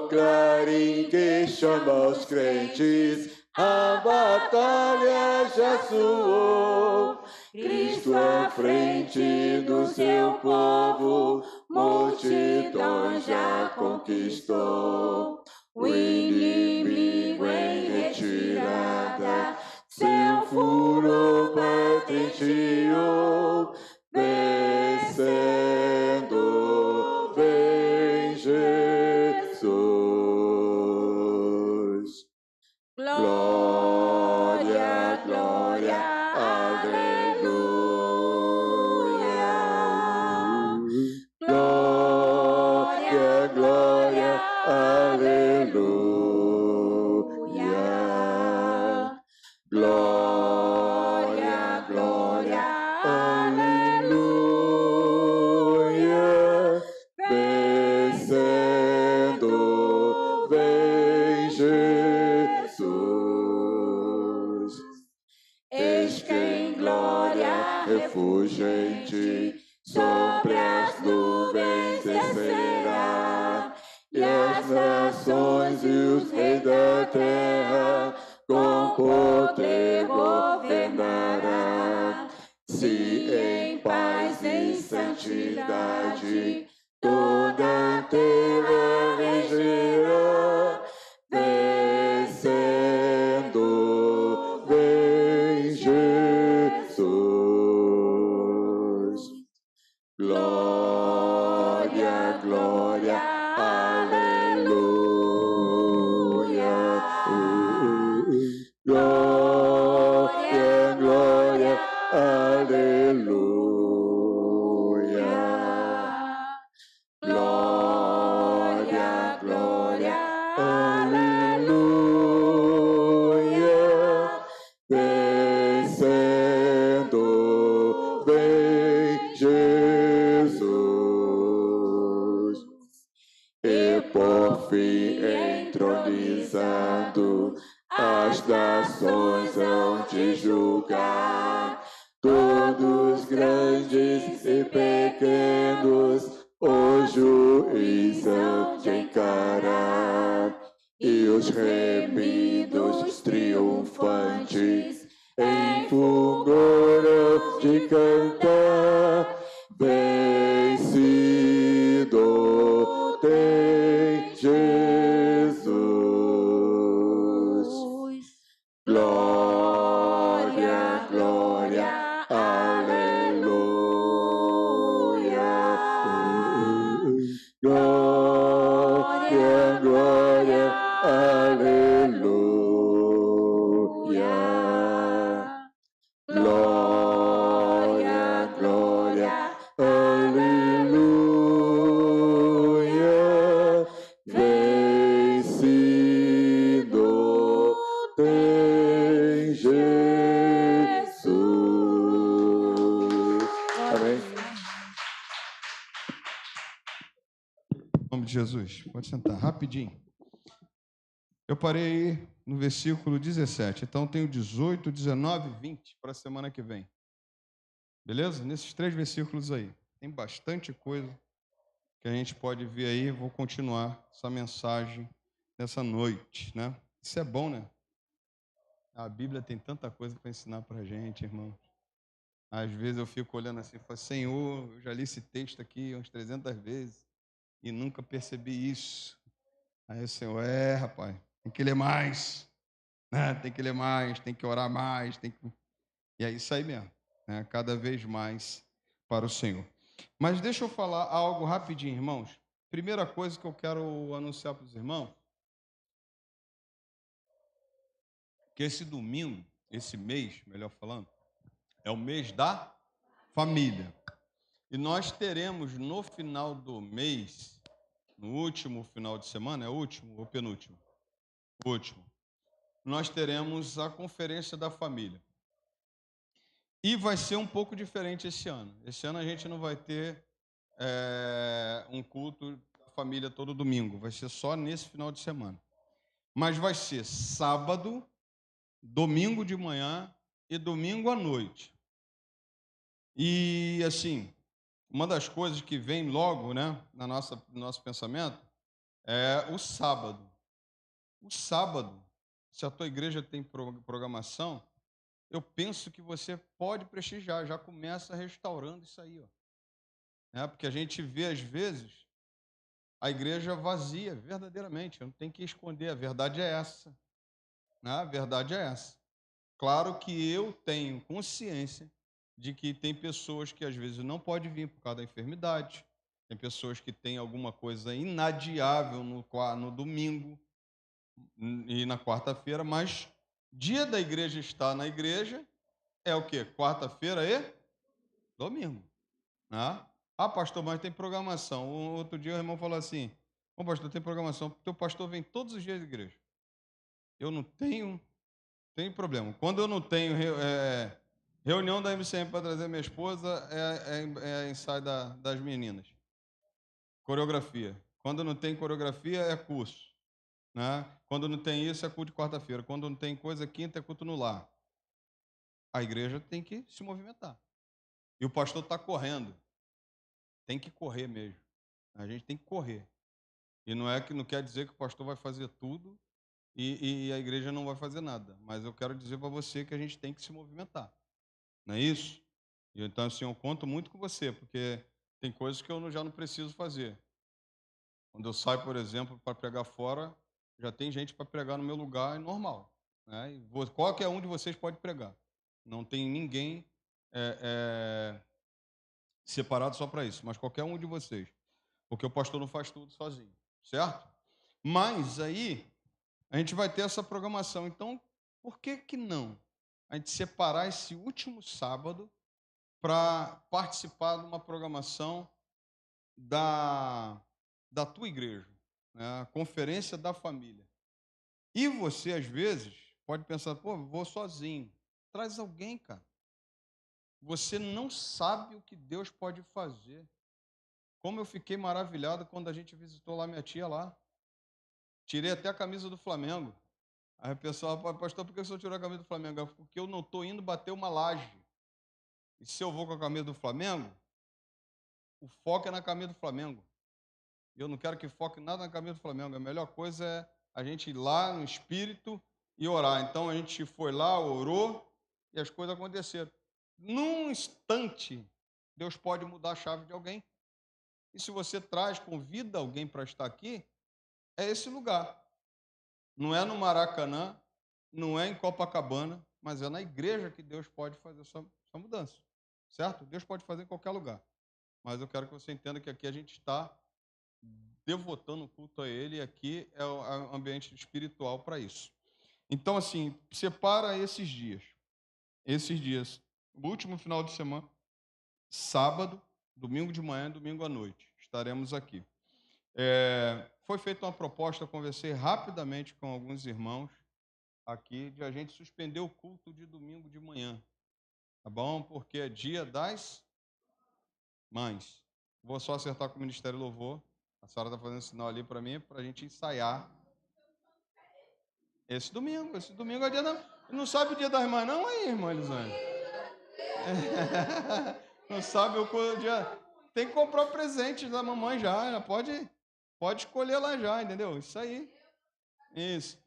clarim que chama os crentes, a batalha já soou. Cristo à frente do seu povo, multidões já conquistou. O inimigo em retirada, seu furor patenteou. Vencendo, vem Jesus. Glória, glória, aleluia. Glória, glória, aleluia. Glória, glória, aleluia. Vencendo, vem Jesus. Eis que em glória refulgente sobre as nuvens descerá, e as nações e os reis da terra com poder governará. Se em paz e em santidade toda a terra regerá, vencendo, vem Jesus. Glória, glória, aleluia. Glória, glória, aleluia. Glória, glória, aleluia. Vencendo, vem Jesus. E por fim entronizado, as nações hão de julgar, todos grandes e pequenos, o juiz hão de encarar. E os remidos triunfantes em fulgor hão de cantar, vencido tem Jesus. Glória, glória, aleluia. Glória, glória, aleluia. Glória, glória, aleluia. Vencido tem Jesus. Amém. Em nome de Jesus. Pode sentar, rapidinho. Eu parei aí no versículo 17. Então, tenho 18, 19 e 20 para a semana que vem. Beleza? Nesses 3 versículos aí. Tem bastante coisa que a gente pode ver aí. Vou continuar essa mensagem nessa noite, né? Isso é bom, né? A Bíblia tem tanta coisa para ensinar para a gente, irmão. Às vezes eu fico olhando assim e falo, Senhor, eu já li esse texto aqui umas 300 vezes e nunca percebi isso. Aí o Senhor, rapaz, tem que ler mais, né? Tem que ler mais, tem que orar mais, tem que... E é isso aí mesmo, né? Cada vez mais para o Senhor. Mas deixa eu falar algo rapidinho, irmãos. Primeira coisa que eu quero anunciar para os irmãos, que esse domingo, esse mês, melhor falando, é o mês da família. E nós teremos no final do mês, no último final de semana, é o último ou penúltimo? O último. Nós teremos a conferência da família. E vai ser um pouco diferente esse ano. Esse ano a gente não vai ter um culto da família todo domingo. Vai ser só nesse final de semana. Mas vai ser sábado, domingo de manhã e domingo à noite. E, assim, uma das coisas que vem logo, né, no nosso pensamento é o sábado. O sábado, se a tua igreja tem programação, eu penso que você pode prestigiar, já começa restaurando isso aí, ó. Porque a gente vê, às vezes, a igreja vazia, verdadeiramente, eu não tenho que esconder, a verdade é essa. A verdade é essa. Claro que eu tenho consciência de que tem pessoas que às vezes não podem vir por causa da enfermidade, tem pessoas que têm alguma coisa inadiável no domingo e na quarta-feira, mas dia da igreja estar na igreja é o quê? Quarta-feira e domingo. Pastor, mas tem programação. Outro dia o irmão falou assim, pastor, tem programação, porque o pastor vem todos os dias da igreja. Eu não tenho problema. Quando eu não tenho reunião da MCM para trazer minha esposa, é ensaio das meninas. Coreografia. Quando não tem coreografia, é curso. Quando não tem isso, é culto de quarta-feira. Quando não tem coisa, quinta, é culto no lar. A igreja tem que se movimentar. E o pastor está correndo. Tem que correr mesmo. A gente tem que correr. E não quer dizer que o pastor vai fazer tudo e a igreja não vai fazer nada. Mas eu quero dizer para você que a gente tem que se movimentar. Não é isso? E então, assim, eu conto muito com você, porque tem coisas que eu já não preciso fazer. Quando eu saio, por exemplo, para pregar fora, já tem gente para pregar no meu lugar, é normal. E qualquer um de vocês pode pregar. Não tem ninguém separado só para isso, mas qualquer um de vocês. Porque o pastor não faz tudo sozinho, certo? Mas aí, a gente vai ter essa programação. Então, por que não a gente separar esse último sábado para participar de uma programação da tua igreja, a conferência da família? E você, às vezes, pode pensar, vou sozinho. Traz alguém, cara. Você não sabe o que Deus pode fazer. Como eu fiquei maravilhado quando a gente visitou lá minha tia lá. Tirei até a camisa do Flamengo. Aí o pessoal, pastor, por que o senhor tirou a camisa do Flamengo? Porque eu não estou indo bater uma laje. E se eu vou com a camisa do Flamengo, o foco é na camisa do Flamengo. E eu não quero que foque nada na camisa do Flamengo. A melhor coisa é a gente ir lá no espírito e orar. Então a gente foi lá, orou e as coisas aconteceram. Num instante, Deus pode mudar a chave de alguém. E se você convida alguém para estar aqui, é esse lugar. Não é no Maracanã, não é em Copacabana, mas é na igreja que Deus pode fazer essa mudança. Certo? Deus pode fazer em qualquer lugar. Mas eu quero que você entenda que aqui a gente está devotando o culto a Ele, e aqui é o ambiente espiritual para isso. Então, assim, separa esses dias. Esses dias. O último final de semana, sábado, domingo de manhã e domingo à noite. Estaremos aqui. Foi feita uma proposta, eu conversei rapidamente com alguns irmãos aqui, de a gente suspender o culto de domingo de manhã. Tá bom? Porque é dia das mães. Vou só acertar com o Ministério Louvor. A senhora está fazendo sinal ali para mim, para a gente ensaiar. Esse domingo é dia da... Não sabe o dia das mães não, aí, irmã Elisane? Não sabe o dia... Tem que comprar o presente da mamãe já, ela pode escolher lá já, entendeu? Isso aí. Isso.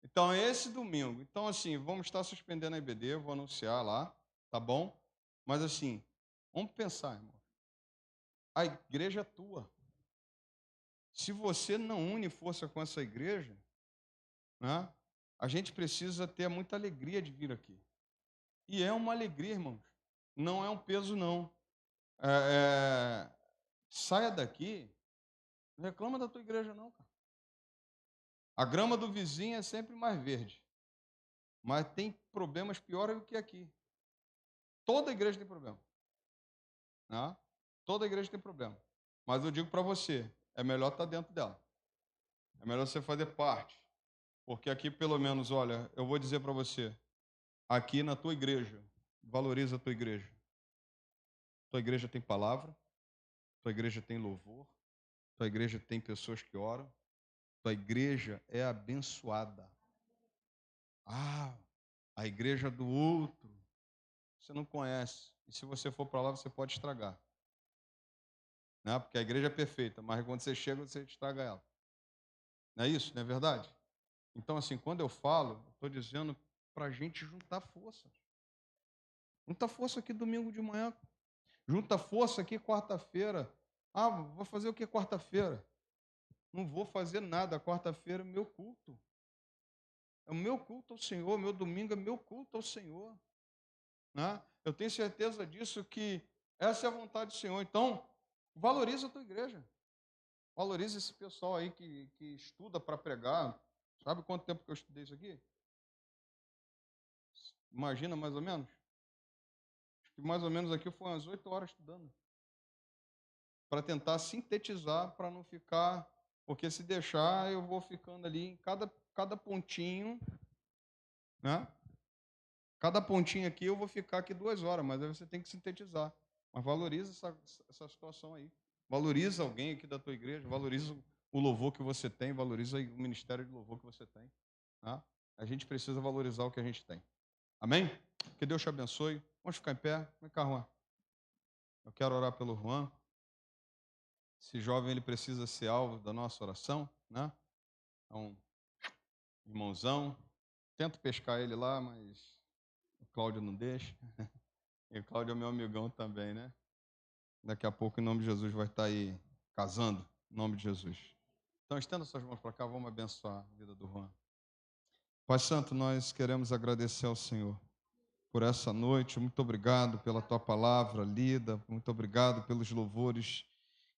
Então, esse domingo. Então, assim, vamos estar suspendendo a IBD, eu vou anunciar lá, tá bom? Mas, assim, vamos pensar, irmão. A igreja é tua. Se você não une força com essa igreja, a gente precisa ter muita alegria de vir aqui. E é uma alegria, irmãos. Não é um peso, não. Saia daqui, não reclama da tua igreja, não, cara. A grama do vizinho é sempre mais verde. Mas tem problemas piores do que aqui. Toda igreja tem problema. Toda igreja tem problema. Mas eu digo para você, é melhor estar dentro dela. É melhor você fazer parte. Porque aqui, pelo menos, olha, eu vou dizer para você, aqui na tua igreja, valoriza a tua igreja. Tua igreja tem palavra, tua igreja tem louvor, tua igreja tem pessoas que oram, tua igreja é abençoada. A igreja do outro, você não conhece. E se você for para lá, você pode estragar. Porque a igreja é perfeita, mas quando você chega, você estraga ela. Não é isso? Não é verdade? Então, assim, quando eu falo, estou dizendo para a gente juntar força. Junta força aqui domingo de manhã. Junta força aqui quarta-feira. Ah, vou fazer o que quarta-feira? Não vou fazer nada. Quarta-feira é meu culto. É o meu culto ao Senhor. Meu domingo é meu culto ao Senhor. Né? Eu tenho certeza disso, que essa é a vontade do Senhor. Então, valoriza a tua igreja. Valoriza esse pessoal aí que estuda para pregar. Sabe quanto tempo que eu estudei isso aqui? Imagina, mais ou menos? Acho que mais ou menos aqui foi umas 8 horas estudando. Para tentar sintetizar, para não ficar... Porque se deixar, eu vou ficando ali em cada pontinho, né? Cada pontinho aqui eu vou ficar aqui 2 horas, mas aí você tem que sintetizar. Mas valoriza essa situação aí. Valoriza alguém aqui da tua igreja, valoriza o louvor que você tem, valoriza o ministério de louvor que você tem. Tá? A gente precisa valorizar o que a gente tem. Amém? Que Deus te abençoe. Vamos ficar em pé. Vem cá, Juan. Eu quero orar pelo Juan. Esse jovem, ele precisa ser alvo da nossa oração, né? É um irmãozão. Tento pescar ele lá, mas o Cláudio não deixa. E o Cláudio é meu amigão também, né? Daqui a pouco, em nome de Jesus, vai estar aí casando, em nome de Jesus. Então, estenda suas mãos para cá, vamos abençoar a vida do Juan. Pai Santo, nós queremos agradecer ao Senhor por essa noite. Muito obrigado pela tua palavra lida. Muito obrigado pelos louvores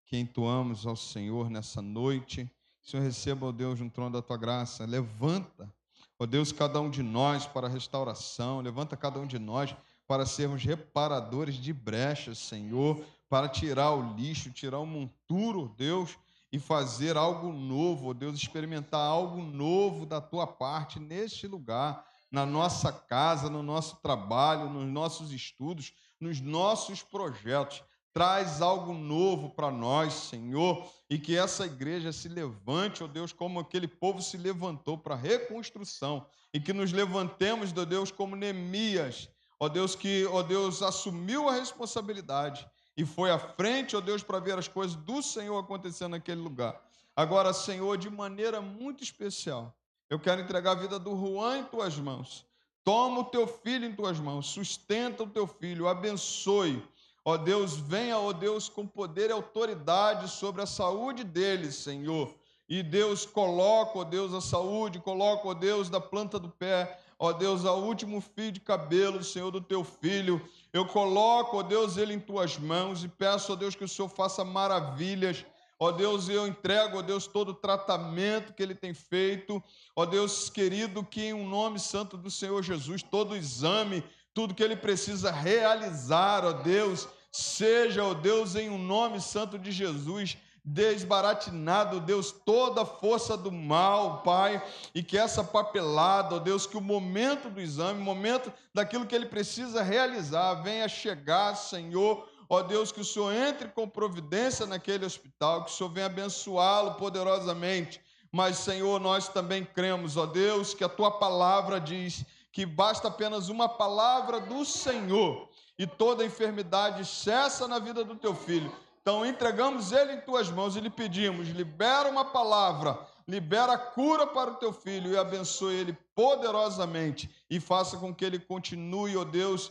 que entoamos ao Senhor nessa noite. Que o Senhor receba, ó Deus, no trono da tua graça. Levanta, ó Deus, cada um de nós para a restauração. Levanta cada um de nós para sermos reparadores de brechas, Senhor, para tirar o lixo, tirar o monturo, Deus, e fazer algo novo, ó Deus, experimentar algo novo da tua parte neste lugar, na nossa casa, no nosso trabalho, nos nossos estudos, nos nossos projetos. Traz algo novo para nós, Senhor, e que essa igreja se levante, ó Deus, como aquele povo se levantou para a reconstrução, e que nos levantemos, ó Deus, como Neemias, ó Deus, que, ó Deus, assumiu a responsabilidade e foi à frente, ó Deus, para ver as coisas do Senhor acontecendo naquele lugar. Agora, Senhor, de maneira muito especial, eu quero entregar a vida do Juan em tuas mãos. Toma o teu filho em tuas mãos, sustenta o teu filho, abençoe. Ó Deus, venha, ó Deus, com poder e autoridade sobre a saúde dele, Senhor. E Deus, coloca, ó Deus, a saúde, coloca, ó Deus, da planta do pé, ó Deus, ao último fio de cabelo, Senhor, do teu filho. Eu coloco, ó Deus, ele em tuas mãos e peço, ó Deus, que o Senhor faça maravilhas. Ó Deus, eu entrego, ó Deus, todo o tratamento que ele tem feito. Ó Deus querido, que em um nome santo do Senhor Jesus, todo exame, tudo que ele precisa realizar, ó Deus, seja, ó Deus, em um nome santo de Jesus, desbaratinado, Deus, toda a força do mal, Pai, e que essa papelada, ó Deus, que o momento do exame, o momento daquilo que ele precisa realizar, venha chegar, Senhor, ó Deus, que o Senhor entre com providência naquele hospital, que o Senhor venha abençoá-lo poderosamente, mas, Senhor, nós também cremos, ó Deus, que a Tua palavra diz que basta apenas uma palavra do Senhor e toda enfermidade cessa na vida do Teu Filho. Então, entregamos ele em Tuas mãos e lhe pedimos, libera uma palavra, libera a cura para o Teu Filho e abençoe ele poderosamente e faça com que ele continue, ó Deus,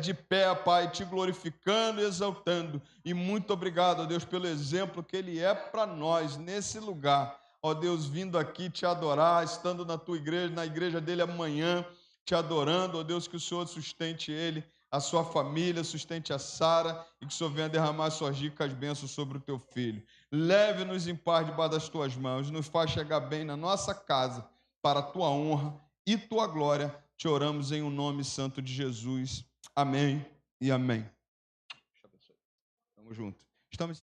de pé, Pai, te glorificando e exaltando. E muito obrigado, ó Deus, pelo exemplo que ele é para nós nesse lugar. Ó Deus, vindo aqui te adorar, estando na tua igreja, na igreja dele amanhã, te adorando, ó Deus, que o Senhor sustente ele, a sua família, sustente a Sara e que o Senhor venha derramar suas ricas bênçãos sobre o teu filho. Leve-nos em paz debaixo das tuas mãos, nos faz chegar bem na nossa casa, para a tua honra e tua glória. Te oramos em um nome santo de Jesus. Amém e amém. Tamo junto. Estamos